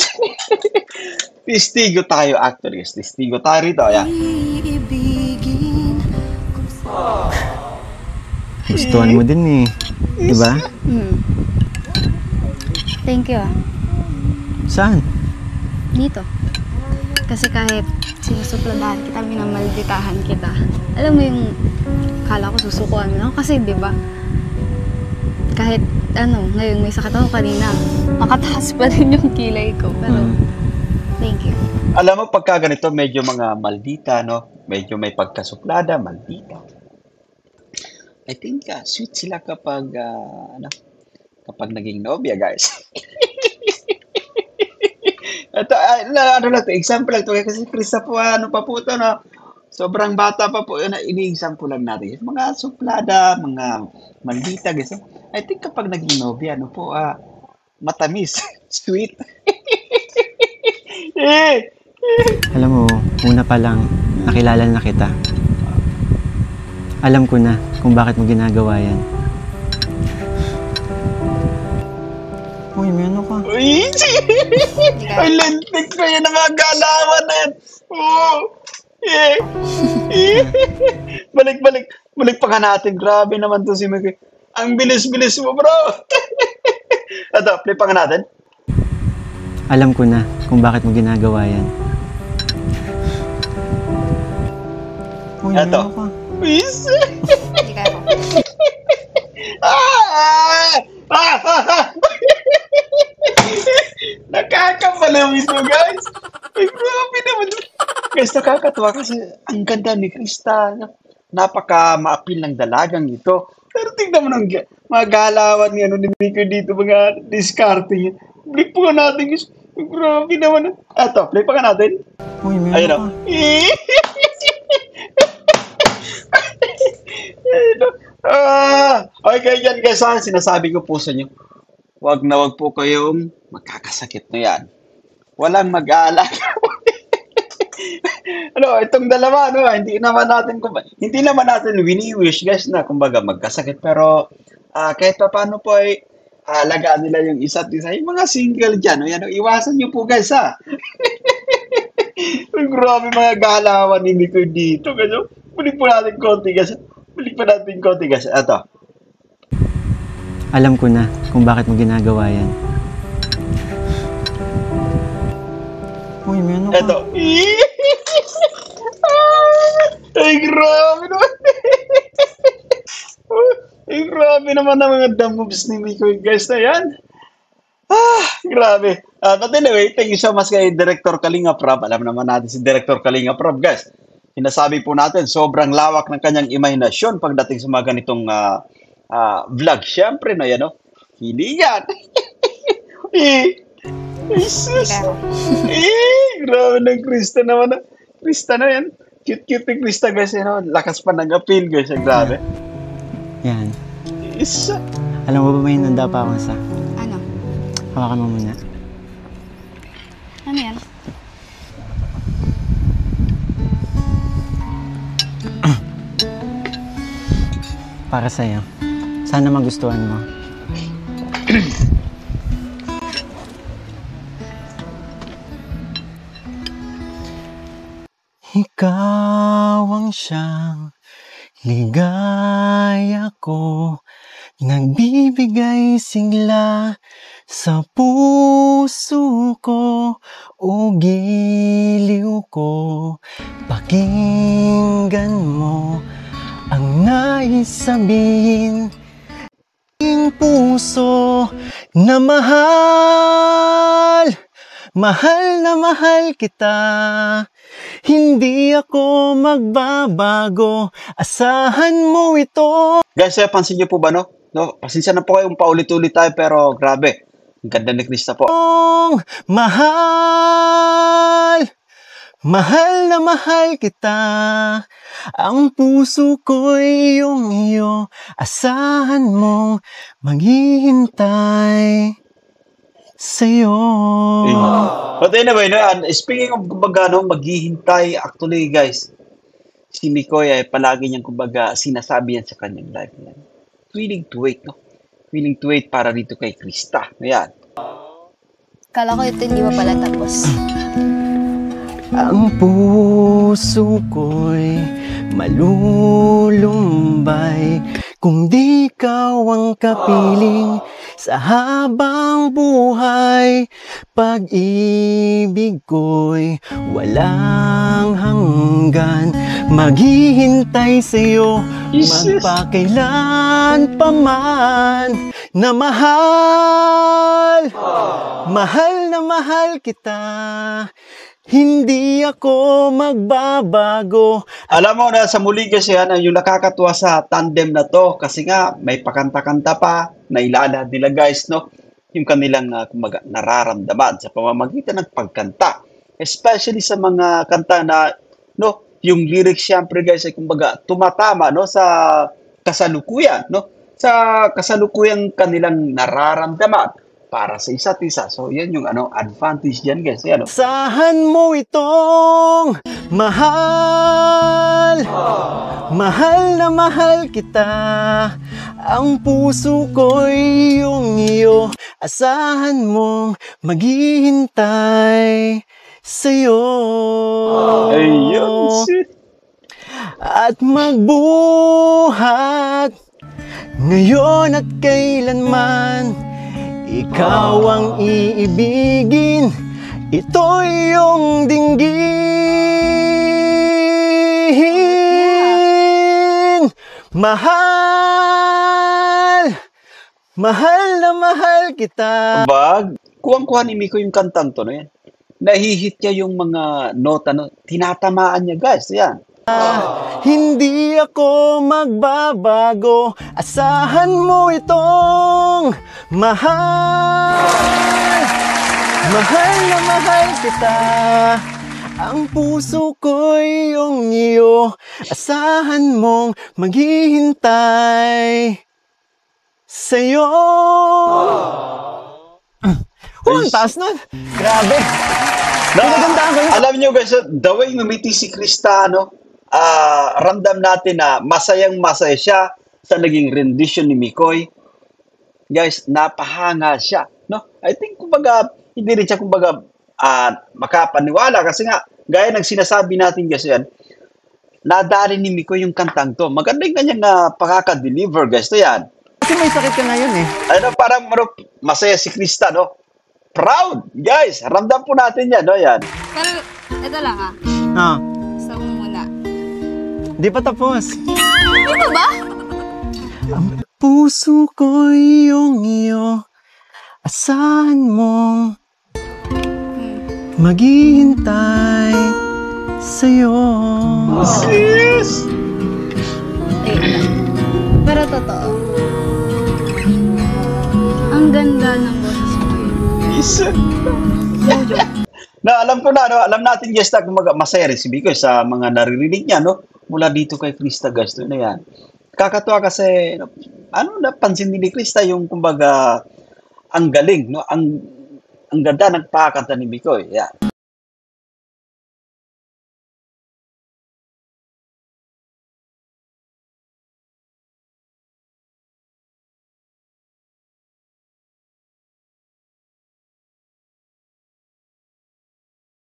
Testigo tayo, actually. Testigo tayo rito. Ayan. Iibigin Gustuhan mo din eh. Diba? Thank you, Saan? Dito. Kasi kahit sinusupladahan kita, minamalditahan kita. Alam mo yung kala ko susukuan mo. Kasi, di ba, kahit ngayon may sakit ako kanina, makataas pa rin yung kilay ko. Pero, thank you. Alam mo, pagka ganito, medyo mga maldita, no? Medyo may pagkasuplada, maldita. I think sweet sila kapag, kapag naging nobya, guys. Ito, example lang ito. Kasi Krista po, pa po ito, no? Sobrang bata pa po, ini-example lang natin. Mga suplada, mga maldita, guys. I think kapag naging nobya, matamis, sweet. Alam mo, una pa lang, nakilala na kita. Alam ko na kung bakit mo ginagawa yan. Uy, may ano ka? Uy! Ay, lentik na yan ang mga galawan na yan. Oo. Balik, balik. Balik pa ka natin. Grabe naman to si Mikoy. Ang bilis-bilis mo, bro. Ito, play pa ka natin. Alam ko na kung bakit mo ginagawa yan. Uy, may Eto. ano ka? Please. Hindi kaya ko. Nakakapalaw ito, guys. Ay, grabe naman. Guys, nakakatawa kasi ang ganda ni Krista. Napaka-maapil ng dalagang ito. Pero tingnan mo ng mga galawan ni Mikoy dito, mga diskarte niya. Play pa ka natin, guys. Grabe naman. Eto, play pa ka natin. Uy, may Ayun ano o. ka? Okay, yan guys, sinasabi ko po sa inyo, wag na wag po kayong magkakasakit na yan. Walang mag-aalaga. Itong dalawa, hindi naman natin wini-wish guys na kumbaga magkasakit, pero kahit pa paano po ay alagaan nila yung isa't isa. Yung mga single dyan, iwasan nyo po guys ha. Grabe mga galawan ni Mikoy dito. Balik pa natin konti guys. Ito. Alam ko na kung bakit mo ginagawa yan. Uy, may ano ka? Ito. Ay, grabe naman. Ay, grabe naman ang mga dumb moves ni Mikoy guys na yan. Grabe. But anyway, thank you so much kay Director Kalinga Prab. Alam naman natin si Director Kalinga Prab, guys. Sinasabi po natin, sobrang lawak ng kanyang imahinasyon pagdating sa mga ganitong vlog. Siyempre na yan, hilingan. Jesus. Grabe ng Krista naman. Krista na yan. Cute-cute ni Krista, guys. Lakas pa ng appeal, guys. Grabe. Yan. Isa. Alam mo ba may nanda pa akong isa? Ano? Hawakan mo muna. Ano yan? Para sa'yo. Sana magustuhan mo. Ikaw ang siyang ligaya ko, nagbibigay sigla sa puso ko, o giliw ko. Pakinggan mo ang nais sabihin, aking puso na mahal, mahal na mahal kita. Hindi ako magbabago, asahan mo ito. Guys, pansin niyo po ba, pasensya na po kayong paulit-ulit tayo, pero grabe. Ang ganda ni Krista po. Mahal, mahal na mahal kita. Ang puso ko'y iyong asahan mong maghihintay sa'yo. But anyway, speaking of kumbaga, maghihintay, actually guys, si Mikoy ay palagi niyang kumbaga sinasabi yan sa kanyang live niya. Willing to wait, Willing to wait para dito kay Krista. Ayan. Kala ko ito hindi mo pala tapos. Ang puso ko'y malulumbay kung di ikaw ang kapiling sa habang buhay. Pag-ibig ko'y walang hanggan, maghihintay sa'yo magpakailan pa man. Na mahal, mahal na mahal kita. Hindi ako magbabago. Alam mo na sa muli kasi yung nakakatuwa sa tandem na to, kasi nga may pakanta-kanta pa na ilalahad nila guys, yung kanilang kumbaga, nararamdaman sa pamamagitan ng pagkanta. Especially sa mga kanta na yung lyrics syempre guys ay kumbaga tumatama sa kasalukuyan, sa kasalukuyang kanilang nararamdaman. para sa isa't isa. So, yan yung advantage dyan, guys. Yan, Asahan mo itong mahal. Mahal na mahal kita. Ang puso ko'y iyong iyo. Asahan mong maghihintay sa'yo. Ayun, shit. At magbuhat ngayon at kailanman. Ikaw ang iibigin, ito'y iyong dinggin. Mahal, mahal na mahal kita. Bag, kuwang-kuha ni Miko yung kantang to, no yan. Nahihit niya yung mga nota, no? Tinatamaan niya, guys. Yan. Hindi ako magbabago. Asahan mo itong mahal. Mahal na mahal kita. Ang puso ko'y iyong iyo. Asahan mong maghihintay sa'yo. Ang taas nun. Grabe. Pinagandaan ko yun. Alam niyo, guys, the way ngumiti si Krista, ramdam natin na masayang-masaya siya sa naging rendition ni Mikoy. Guys, napahanga siya, no? I think, kumbaga, hindi rin siya, kumbaga, makapaniwala kasi nga, gaya ng sinasabi natin, guys, yan, nadali ni Mikoy yung kantang to. Maganda yung kanyang pakaka-deliver, guys, to yan. Kasi may sakit ka ngayon eh. Parang masaya si Krista, no? Proud, guys. Ramdam po natin yan, no? Yan. Pero, ito lang Gusto mo muna. Di pa tapos. Ito ba? Ang puso ko'y iyong iyo. Asahan mong maghihintay sa'yo. Sis! Pero totoo. Ang ganda ng boses mo. Isa. Na alam ko na, no? Alam natin, guys, na kumaga masaya rin si Bikoy sa mga naririnig niya, no? Mula dito kay Krista, guys, no? Na yan. Kakatuwa kasi, napansin ni Krista yung, kumbaga, ang galing, no? Ang ganda ng pakanta ni Bikoy. Yeah.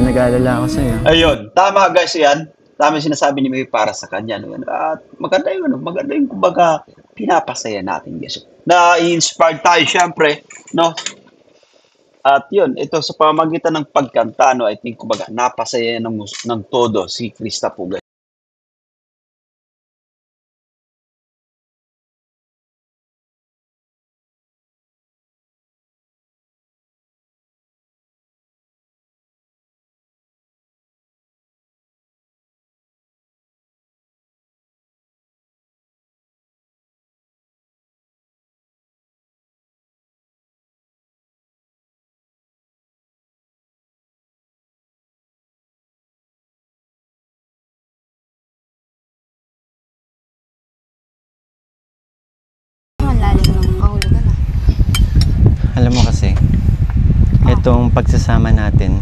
Nag-aalala ako sa'yo. Ayun, tama, guys, yan. Tama yung sinasabi ni May para sa kanya. No? At maganda yung, kumbaga, pinapasaya natin, guys. Na-inspired tayo, syempre, no? At yun, ito sa pamamagitan ng pagkanta, no? I think, kumbaga, napasaya ng todo si Krista po, guys. Alam mo kasi, itong pagsasama natin,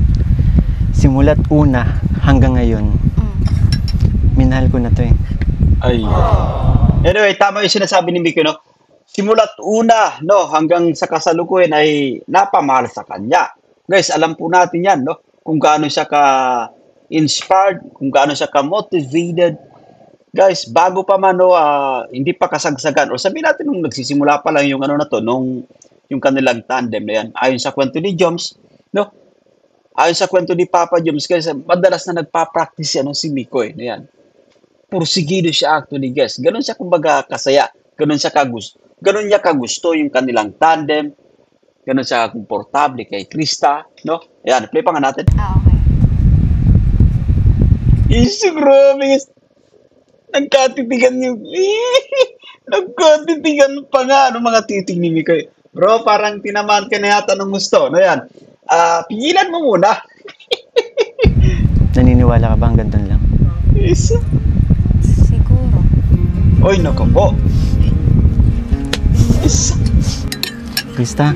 simula't una hanggang ngayon, minahal ko na to eh. Ay. Anyway, tama yung sinasabi ni Miko, no? Simula't una, no, hanggang sa kasalukuyan ay napamahal sa kanya. Guys, alam po natin yan, no? Kung gaano siya ka-inspired, kung gaano siya ka-motivated. Guys, bago pa man, no, hindi pa kasagsagan, o sabihin natin nung nagsisimula pa lang yung yung kanilang tandem na yan. Ayon sa kwento ni Joms, no? Ayon sa kwento ni Papa Joms, guys, madalas na nagpa-practice yan, si Mikoy, na yan. Pursigido siya actually, guys. Ganon siya, kumbaga, kasaya. Ganon niya kagusto yung kanilang tandem. Ganon siya komportable kay Krista, no? Ayan, play pa nga natin. Okay. Isu, grabe, guys. Nagkatitigan yung... Nagkatitigan pa nga, mga titig ni Mikoy. Bro, parang tinamaan ka na yata ng gusto. No, yan. Pigilan mo muna. Naniniwala ka ba hanggang doon lang? Isa. Siguro. Oy, naku po. Isa. Krista,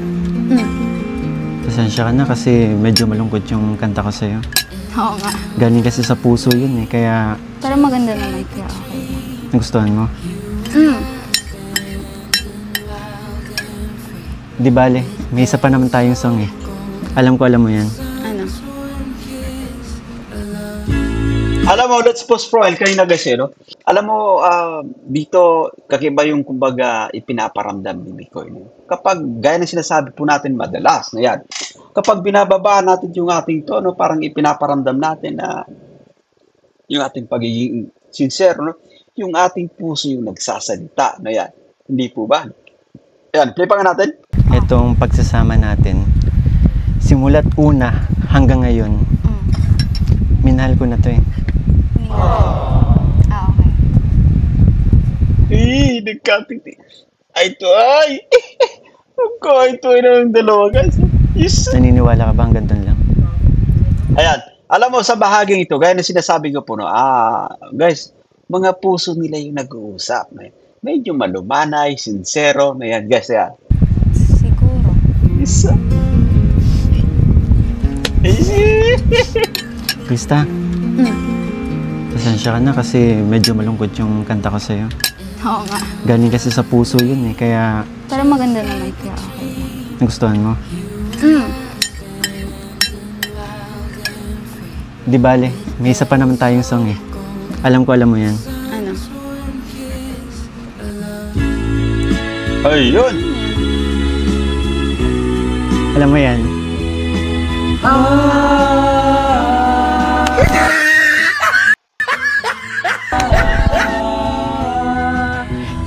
Pasensya ka na kasi medyo malungkot yung kanta ko sa'yo. Oo nga. Galing kasi sa puso yun eh, kaya Pero maganda naman kaya okay lang. nagustuhan mo. Mm. Di bale, may isa pa naman tayong song eh. Alam mo yan. Ano? Alam mo, let's pause for a while. Kanina guys, no? Alam mo, dito, kakiba yung kumbaga ipinaparamdam ni Mikoy. No? Kapag, gaya ng sinasabi po natin madalas, na yan, kapag binababa natin yung ating tono, parang ipinaparamdam natin na yung ating pagiging sincere, no? Yung ating puso yung nagsasalita, na yan. Hindi po ba? Ayan, play pa nga natin. Itong pagsasama natin, simula't una hanggang ngayon, minahal ko na to eh. Okay. Nagkatiti. Ay, ito ay. Ito ay ng dalawa, guys. Yes. Naniniwala ka ba hanggang doon lang? Ayan. Alam mo, sa bahaging ito, gaya na sinasabi ko po, no, guys, mga puso nila yung nag-uusap. Medyo malumanay, sincero, na yan, guys, yan. Siguro. Isa. Krista, pasensya ka na kasi medyo malungkot yung kanta ko sa'yo. Oo nga. Galing kasi sa puso yun eh, kaya Pero maganda naman kaya okay lang. nagustuhan mo. Mm. Di bale, may isa pa naman tayong song eh. Alam mo yan. Ano? Ayun. Alam mo yan.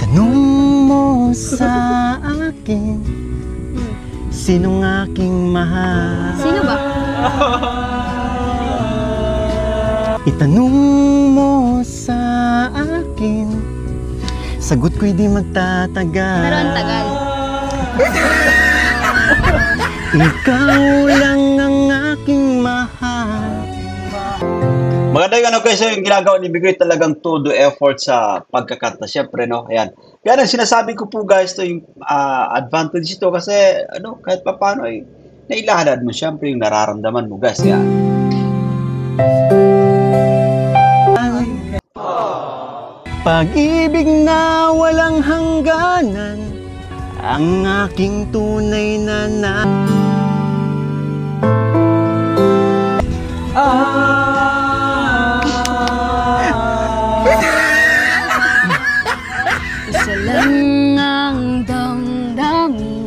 Tanong mo sa akin, sinong aking mahal? Sino ba? Itanong mo sa akin, sagot ko'y di magtatagal. Pero ang tagal. Ikaw lang ang aking mahal. Maganda yung ano guys, yung ginagawa ni Bigoy talagang todo effort sa pagkakanta. Siyempre, no? Ayan. Kaya ang sinasabi ko po guys, to yung advantage ito kasi ano, kahit pa paano ay nailahalad mo siyempre yung nararamdaman mo guys. Ayan. Pag-ibig na walang hangganan, ang aking tunay na Isa lang ang damdamin,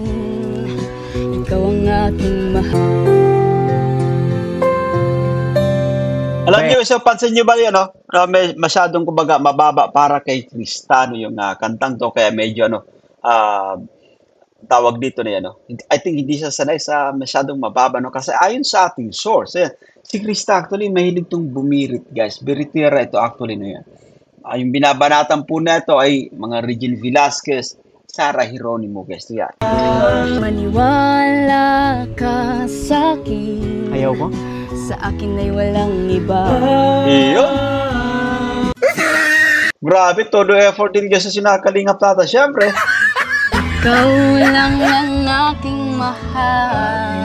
ikaw ang aking mahal. Alam niyo, so pansin niyo ba yun, no? May masyadong kumbaga mababa para kay Cristano yung kantang to, kaya medyo ano, tawag dito na yan, no? I think hindi siya sanay sa masyadong mababa, no? Kasi ayon sa ating source, ayan, si Krista actually mahilig tong bumirit, guys. Biritira ito actually na yan. Yung binabanatan po na ito ay mga Regine Velasquez, Sarah Geronimo, guys. Ito yan. Maniwala ka sa akin. ayaw ko. Sa akin ay walang iba. Iyon. Grabe, todo effort din kasi sinakalingap tata. Siyempre. Ikaw lang ang aking mahal.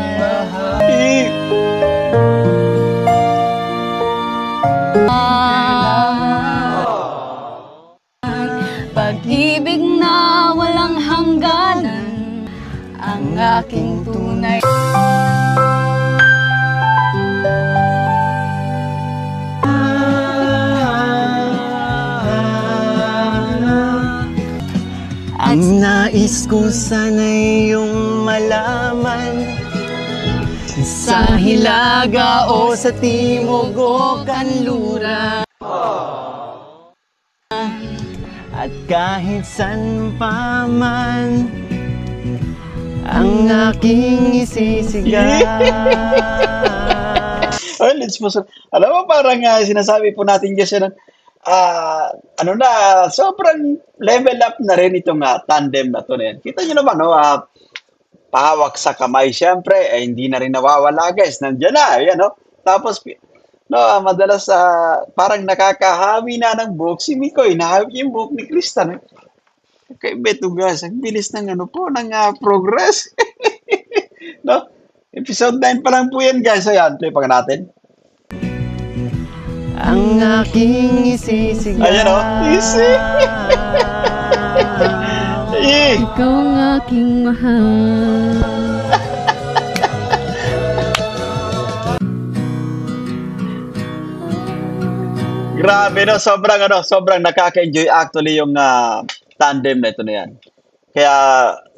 Pag-ibig na walang hangganan, ang aking tunay. Ang nais ko sana'y iyong malaman, sa Hilaga o sa Timog o Kanluran, at kahit san pa man ang aking isisigaw. Ay, let's pause. Alam mo, parang sinasabi po natin kasi ano na, sobrang level up na rin itong tandem na to na yan. Kita nyo naman, no? Pahawak sa kamay, syempre, hindi na rin nawawala, guys. Nandiyan na, yan, no? Tapos, no, madalas parang nakakahawi na ng buhok si Mikoy. Nahawi yung buhok ni Krista, no? Kay Beto, guys, ang bilis ng ano po, ng progress. Episode 9 pa lang po yan, guys. So yan, play pa natin. Ang aking isisigaw. Ayan o. Easy. Ikaw ang aking mahal. Grabe, no? Sobrang nakaka-enjoy actually yung tandem na ito na yan. Kaya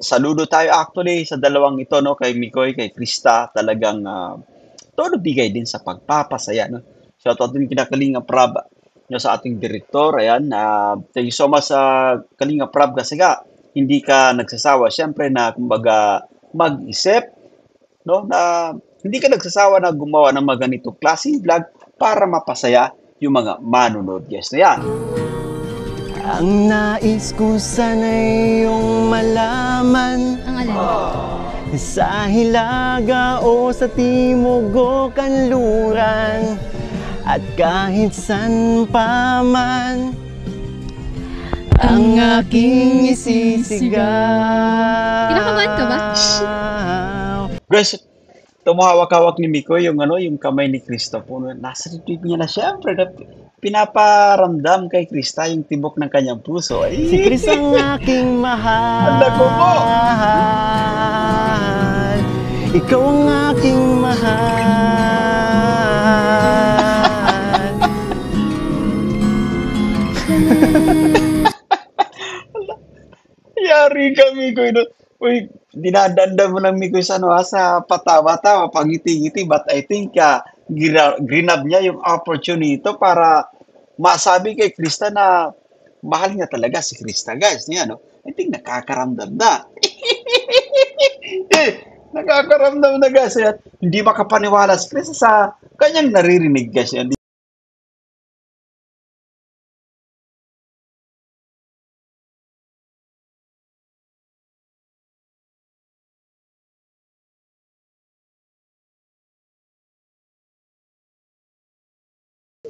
saludo tayo actually sa dalawang ito, no? Kay Mikoy, kay Krista, talagang todo bigay din sa pagpapasaya, no? Shoutout din kina Kalinga Prab, no, sa ating direktor. Ayan, thank you so much sa Kalinga Prab kasi nga, hindi ka nagsasawa, syempre na kumbaga mag-isip, no? Na hindi ka nagsasawa na gumawa ng mga ganitong klaseng vlog para mapasaya yung mga manonood, guys, na yan. Ang nais ko sana'y iyong malaman. Ang alin? Sa Hilaga o sa Timog o Kanluran, at kahit san pa man, ang aking isisigaw. Kinakabahan ka ba? Guys, tumahawak-hawak ni Miko yung yung kamay ni Krista po. Nasa retrieve niya na syempre na pinaparamdam kay Krista yung tibok ng kanyang puso. Ay, Si Chris ang aking mahal. Alam ko po. Ikaw ang aking mahal. Yari ka, Miko. Uy, dinadanda mo ng Miko sa sa patawa-tawa, pangiti-ngiti. But I think grinab niya yung opportunity ito para masabi kay Krista na mahal niya talaga si Krista, guys. Niya, no? I think nakakaramdam na. Nakakaramdam na, guys. Yan. Hindi makapaniwala si Krista sa kanyang naririnig, guys. Yan.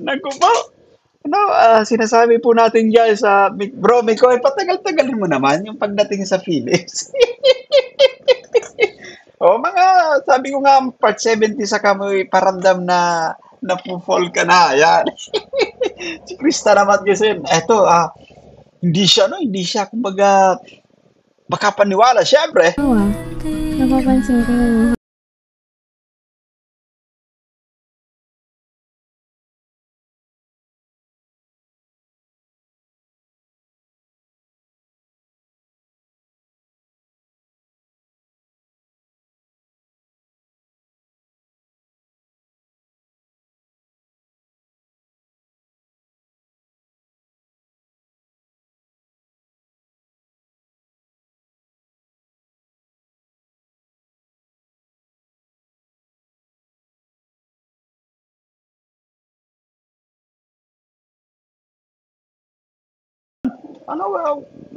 Naku po. Sinasabi po natin guys, bro, Miko, patagal-tagalin mo naman yung pagdating sa Philippines. Sabi ko nga, part 70 sa kamoy, paramdam na napufall ka na. Ayan. Si Krista naman kasi, eto, hindi siya, kumbaga, makapaniwala, syempre. Napapansin ko yun.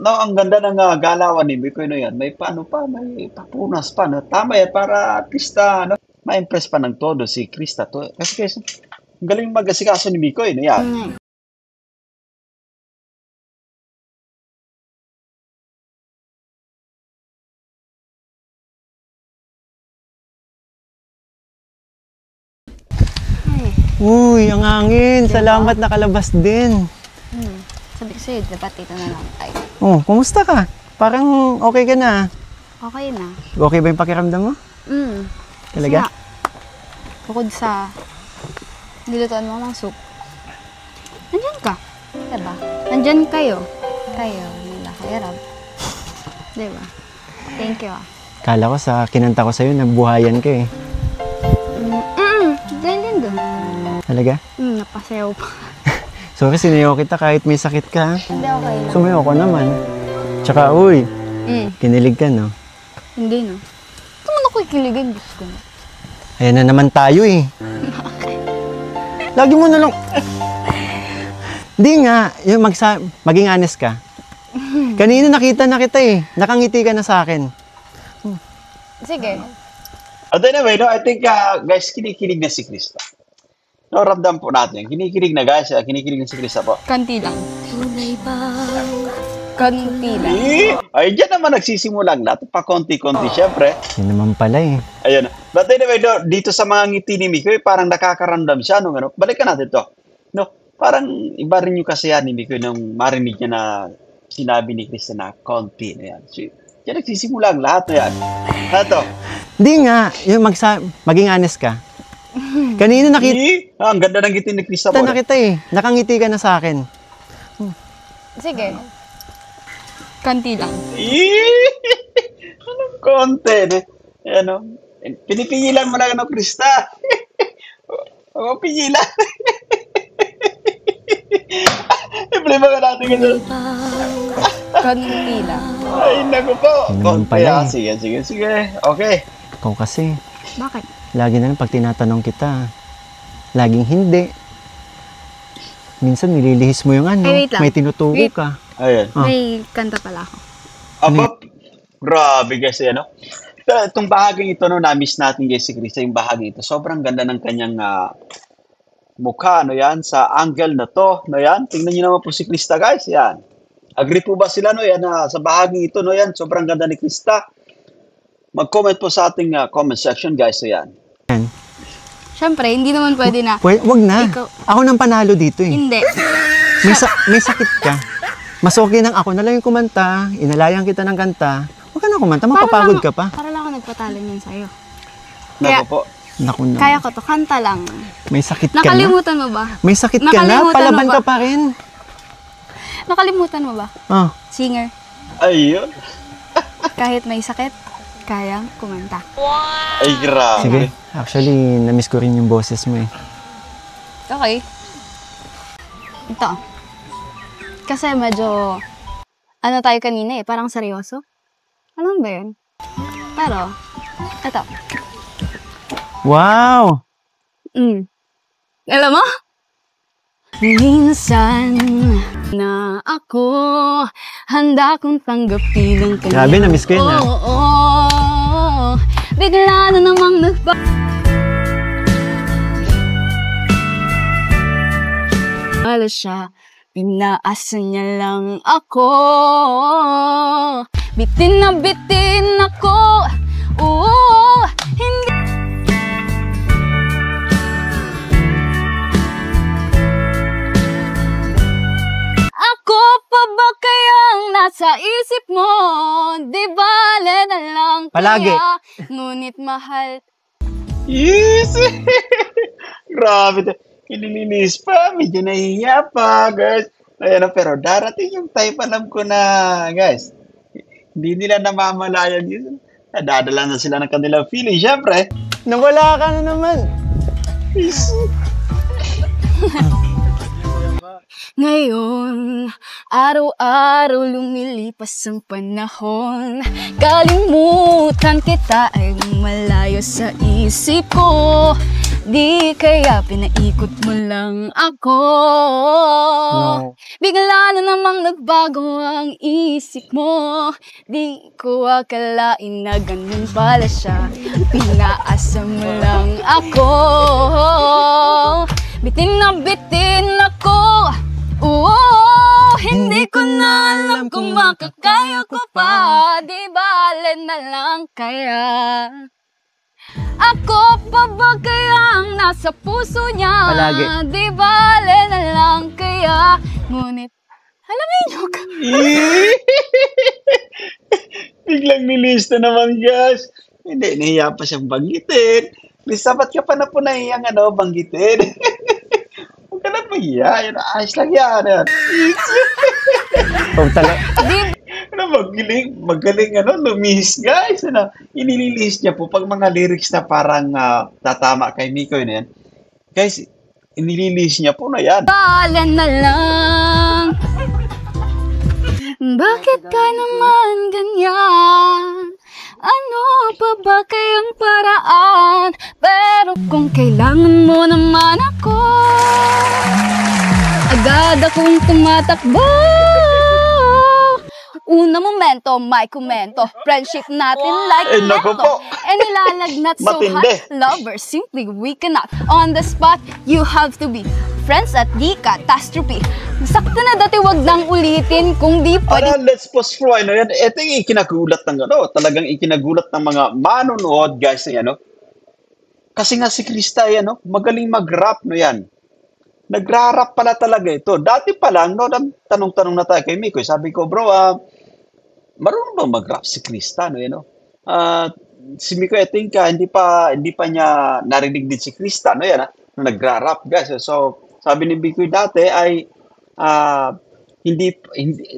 Ang ganda ng galawan ni Mikoy na yan. May may papunas pa. No? Tama yan, para at least, ma-impress pa ng todo si Krista. Kasi ang galing mag-asikaso ni Mikoy na yan. Uy, ang hangin. Salamat nakalabas din. Sabi ko sa'yo, dapat dito na lang tayo. Oh, kumusta ka? Parang okay ka na. Okay na. Okay ba yung pakiramdam mo? Talaga? Kasi nga, bukod sa nilutuan mo ng soup, nandyan ka. Diba? Nandyan kayo. Kayo, nila kay Rob. Diba? Thank you. Kala ko sa kinanta ko sa'yo, nabuhayan ka eh. Dahil din doon. Talaga? Napasayaw pa. Sorry, sinayaw kita kahit may sakit ka. Hindi, okay lang. Sumayaw ko naman. Tsaka, uy, kinilig ka, no? Hindi, no? Ito man ako ikiligan, Diyos ko na. Ayan na naman tayo eh. Lagi mo na lang... Hindi nga, yung maging honest ka. Kanina nakita na kita eh. Nakangiti ka na sa akin. Sige. At anyway, I think, guys, kinikilig na si Krista. No, ramdam po natin. Kinikilig na, guys. Kinikilig na si Krista po. Kanti lang. Tunay bang Konti lang. Ay, dyan naman nagsisimula ang lahat. Pa konti-konti, syempre. Yun naman pala eh. Ayun. But anyway, dito sa mga ngiti ni Mikoy, parang nakakaramdam siya. No, ano? Balikan natin to. No, parang iba rin yung kasiyahan ni Mikoy nung marinig niya na sinabi ni Krista na konti na yan. So, yan nagsisimula ang lahat na yan. Ano? Hindi nga, yung maging honest ka. Kanina nakita Ang ganda ng ngiti ni Krista mo. na kita eh. Nakangiti ka na sa akin. Sige. Konti lang. Anong konti? Ano? Pinipigilan mo lang, Krista. Oo, pigilan. I-play ba natin ganun? Konti lang. Ay, naku po. Yun naman Konti pala eh. Sige. Okay. Ikaw kasi, Bakit? lagi na lang pag tinatanong kita, laging hindi. Minsan nililihis mo yung ano, Ay, wait lang. may tinuturo Wait. ka. Ayun. May kanta pala ako. Aba, grabe guys, ano? Itong bahaging ito, no, na-miss natin guys si Krista, yung bahagi ito. Sobrang ganda ng kanyang mukha, no yan, sa angle na to, no yan. Tingnan niyo naman po si Krista guys, yan. Agree po ba sila, no yan, sa bahaging ito, no yan, sobrang ganda ni Krista. Mag-comment po sa ating comment section guys, so yan. Siyempre, hindi naman pwede na. Wag na. Ikaw- Ako nang panalo dito eh. Hindi. May sakit ka. Mas okay nang ako na lang yung kumanta, inalayan kita ng kanta. Huwag ka na kumanta, mapapagod ka pa. Para lang ako nagpatalo niyan sa'yo. Naku po. Naku na. Kaya ko to, kanta lang. May sakit ka na. Nakalimutan mo ba? May sakit ka na, Nakalimutan palaban mo ba? ka pa rin. Nakalimutan mo ba? Oh, Singer. Ayun. Kahit may sakit, kayang kumanta. Ay, grabe. sige. Actually, na-miss ko rin yung boses mo eh. Okay. Ito. Kasi medyo, ano tayo kanina eh, parang seryoso. Alam mo ba yun? Pero, ito. Wow! Alam mo? Minsan na ako handa kong tanggapin ang kanya. Grabe, na-miss ko yun, Oo, bigla na namang Wala siya, pinaasa niya lang ako. Bitin na bitin ako. Oo, hindi. Ako pa ba kayang nasa isip mo? Di bale na lang Palagi. kaya, ngunit mahal. Yes! Grabe. Ililinis pa. Medyo nahihiya pa, guys. Ayan, pero darating yung type, alam ko na, guys. Hindi nila namamalayan yun. Nadadala na sila ng kanilang feeling, syempre. Nawala ka na naman. Ngayon, araw-araw lumilipas ang panahon. Kalimutan kita ay malayo sa isip ko. Di kaya pinaikot mo lang ako. No. Bigla na namang nagbago ang isip mo. Di ko akalain na ganun pala siya. Pinaasa mo lang ako. Bitin ako. Oo, hindi ko na alam kung makakaya ko pa. Di bale na lang kaya. Ako pa ba kayang nasa puso niya? Palagi. Di bale na lang kaya. Ngunit, alamin niyo ka. Biglang nilista naman, guys. Hindi, nahiya pa siyang banggitin. Lisa, ba't ka pa na po nahiyang banggitin? Huwag ka na mahiya. Ayos lang yan. Oh, talaga. Magaling, lumihis, guys. Inililihis niya po pag mga lyrics na parang tatama kay Mikoy na yan. Guys, inililihis niya po na yan. Bale na lang. Bakit ka naman ganyan? Ano pa ba kayang paraan? Pero kung kailangan mo naman ako, agad akong tumatakbo. Una momento, may komento. Friendship natin like naku mento. po. And nilalagnat so Matindi. hot. Lovers, simply we cannot. On the spot, you have to be friends at di catastrophe. Sakto na dati wag nang ulitin kung di pwede. Let's pause for ano yan. Ito yung ikinagulat ng talagang ikinagulat ng mga manonood guys na yan, no? Kasi nga si Krista yan, no? Magaling mag-rap, no yan. Nagra-rap pala talaga ito. Dati pa lang, no, tanong-tanong na tayo kay Mikoy. Sabi ko, bro, marunong ba mag-rap si Krista, no, yan, no? Si Mikoy, I think, hindi pa niya narinig din si Krista, no, yan, na nagra-rap, guys. So, sabi ni Mikoy dati ay,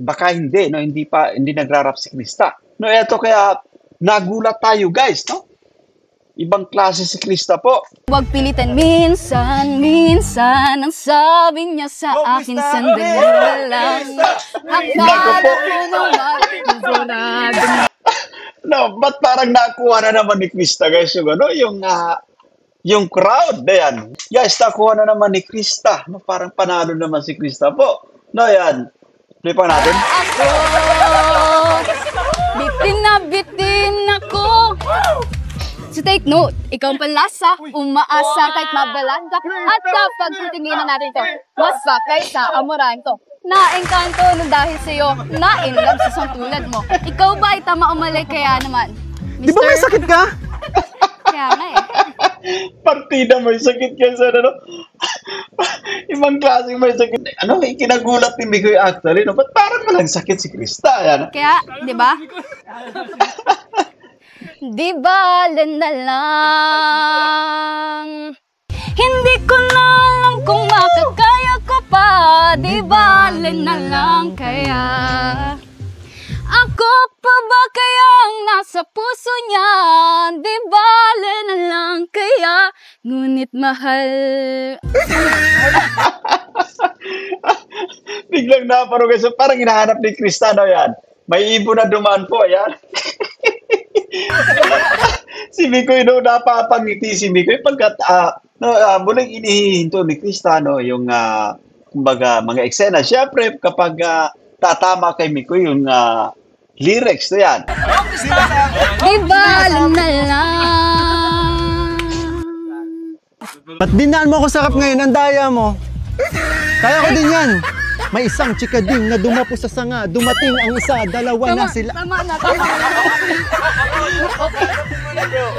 baka hindi, no, hindi nagra-rap si Krista. No, eto kaya, nagulat tayo, guys, no? Ibang klase si Krista po. Wag pilitan minsan, ang sabi niya sa akin sandali lang. Ang No, ba't parang nakuha na naman ni Krista, guys, yung crowd, yan. Guys, nakuha na naman ni Krista. No, parang panalo naman si Krista po. No, yan. Play pa natin. Bitin ako. So take note, ikaw ang palasa, umaasa kahit mabalanda. At kapag titingnan natin ito, mas bakay sa amurahan ko. Na-engkanto na dahil sa'yo, na-inlove sa isang tulad mo. Ikaw ba ay tama o mali kaya naman? Di ba may sakit ka? Kaya nga eh. Partida may sakit ka sa ano. Ibang klase may sakit. Ano, ikinagulat ni Mikoy actually, no? Ba't parang walang sakit si Krista? Yan. Kaya, di ba? Di bale na lang. Hindi ko na alam kung makakaya ko pa. Di bale na lang kaya. Ako pa ba kayang nasa puso niya? Di bale na lang kaya. Ngunit mahal. Biglang naparong guys. Parang hinahanap ni Krista, no, yan. May ibon na dumaan po, yan. Si Mikoy, no, napapangiti si Mikoy pagkat muling inihinto ni Krista, no, yung kumbaga mga eksena. Siyempre, kapag tatama kay Mikoy yung lyrics, no, yan. Di bale na lang. Ba't dinaan mo ako sarap ngayon? Ang daya mo. Kaya ko din yan. May isang chikading na dumapo sa sanga. Dumating ang isa, dalawa na sila. Tama na.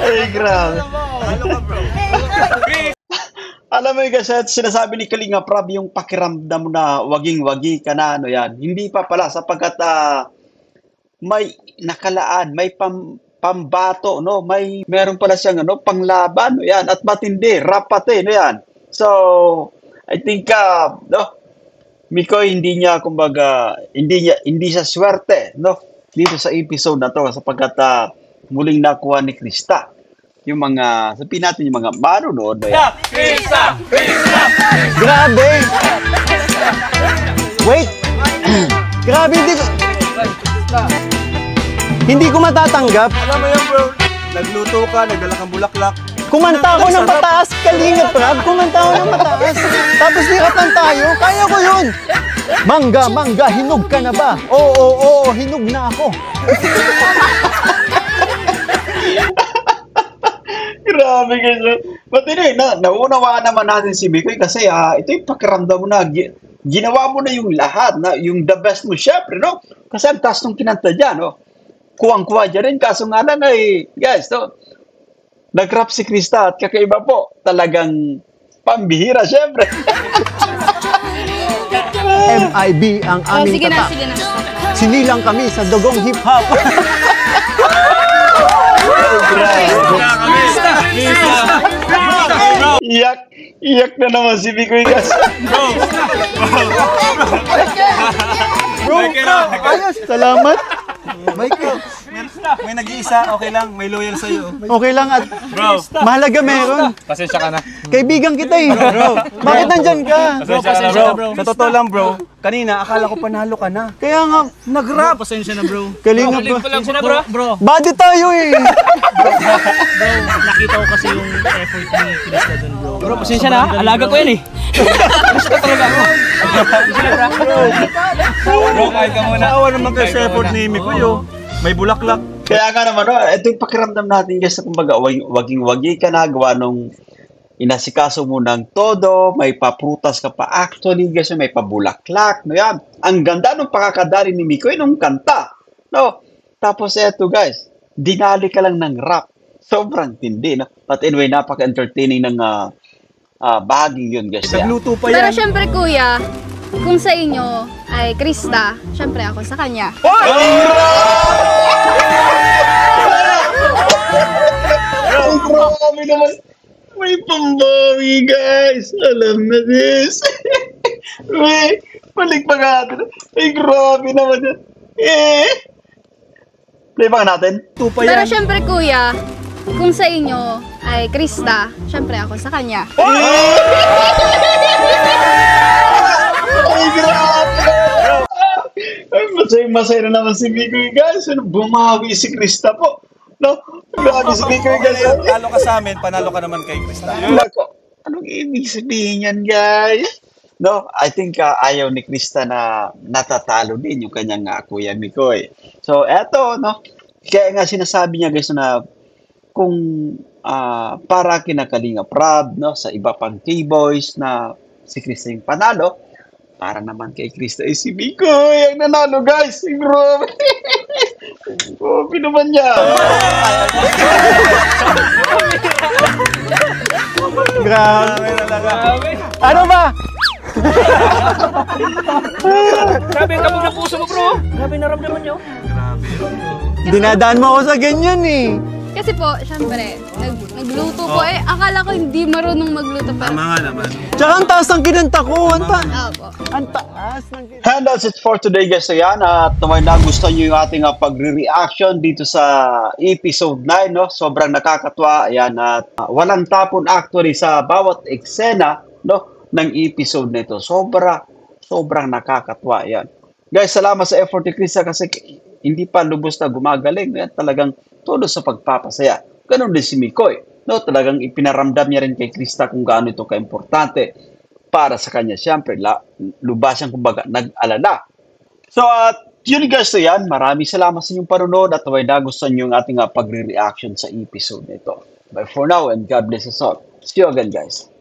Ay, grabe. Alam mo yung kasi sinasabi ni Kalinga Prab yung pakiramdam mo na waging-wagi ka na, ano yan. Hindi pa pala sapagkat may nakalaan, may pambato, no? Meron pala siyang panglaban, no? Yan, at matindi, rap pati, no yan. So, I think, no? Mikoy, hindi siya swerte, no? Dito sa episode na to sapagkat muling nakuha ni Krista yung mga, sabihin natin yung mga manonood. Krista! Grabe! Wait! Grabe, hindi ko matatanggap. Alam mo yan, bro. Nagluto ka, nagdala kang bulaklak. Kumanta ako ng mataas, Kalinga Prab. Kumanta ako ng mataas. Tapos liratan tayo. Kaya ko yun. Mangga, hinog ka na ba? Oo, hinog na ako. Grabe guys. But anyway, naunawaan naman natin si Mikoy kasi ito yung pakiramdam mo na ginawa mo na yung lahat, na yung the best mo syempre, no? Kasi ang taas nung kinanta dyan, no? Kuwang-kuwa dyan rin, kaso nga lang ay, guys, no? Nag-rap si Krista at kakaiba po, talagang pambihira syempre. MIB ang aming Sige tatak. na. Sinilang kami sa dugong hip-hop. Iyak na naman si Mikoy guys. Bro, ayos. Salamat. May nag-iisa, okay lang. May loyal sa'yo. Okay lang at Bro, mahalaga meron. pasensya ka na. Kaibigan kita eh. Bakit nandyan ka? Pasensya ka na, bro. Sa totoo lang, bro. Kanina, akala ko panalo ka na. Kaya nga, Nag-rap. Pasensya na, bro. Kalinga Prab. Pasensya na, bro. Body tayo eh. Nakita ko kasi yung effort ni Krista dun, bro. Bro, pasensya na. Alaga ko yan eh. Gusto talaga ako. Pasensya na, bro. Bro, kahit ka muna. Naawa naman kayo sa effort ni Mikoy, oh. May bulaklak. Kaya nga naman, ito yung pakiramdam natin guys, kumbaga, waging-wagi ka na, gawa nung inasikaso mo ng todo, may paprutas ka pa actually, guys, may pabulaklak, no yan. Ang ganda ng pakakadali ni Mikoy nung kanta, no. Tapos eto, guys, dinali ka lang ng rap. Sobrang tindi, no. But anyway, napaka-entertaining ng bahagi yun, guys. Yeah. Nagluto pa Pero yan. syempre kuya, kung sa inyo ay Krista, syempre ako sa kanya. Ay, grabe naman. May pambawi, guys. Alam na this. May, balik pa natin. Ay, grabe naman yan. Play pa natin. Nagluto pa Pero yan. syempre kuya, kung sa inyo ay Krista, syempre ako sa kanya. Ay, grabe. Ay, masaya na naman si Mikoy, guys. Bumawi si Krista po. No? Grabe si Mikoy, guys. Talo ka sa amin, panalo ka naman kay Krista. Nako, anong ibig sabihin yan, guys? No, I think ayaw ni Krista na natatalo din yung kanyang Kuya Mikoy. So, eto, no? Kaya nga sinasabi niya, guys, na kung para kina Kalinga Prab, no, sa iba pang K-boys na si Krista yung panalo, para naman kay Krista ay si Mikoy ang nanalo, guys. Grabe. Grabe naman niya. Grabe. Grabe. Ano ba? Grabe ang kabog na puso mo, bro. Grabe naramdaman niyo. Dinadaan mo ako sa ganyan eh. Kasi po, syempre, nagluto ko akala ko hindi marunong magluto pero... Tama nga naman. Tsaka ang taas ng kinanta ko. Opo. Ang taas ng kinanta. And that's it for today, guys. So yan, at naman nagustuhan nyo yung ating pagre-reaction dito sa episode 9, no? Sobrang nakakatuwa. Ayan, at walang tapon actually sa bawat eksena, no, ng episode nito. Sobrang nakakatuwa. Ayan. Guys, salamat sa effort ni Krista kasi hindi pa lubos na gumagaling. Ayan, talagang todo sa pagpapasaya. Ganon din si Mikoy. No, talagang ipinaramdam niya rin kay Krista kung gaano ito ka-importante para sa kanya. Siyempre, lubasan kumbaga, nag-alala. So, yun guys, so yan. Maraming salamat sa inyong panonood at naway nagustuhan nyo yung ating pagre-reaction sa episode nito. Bye for now and God bless us all. See you again, guys.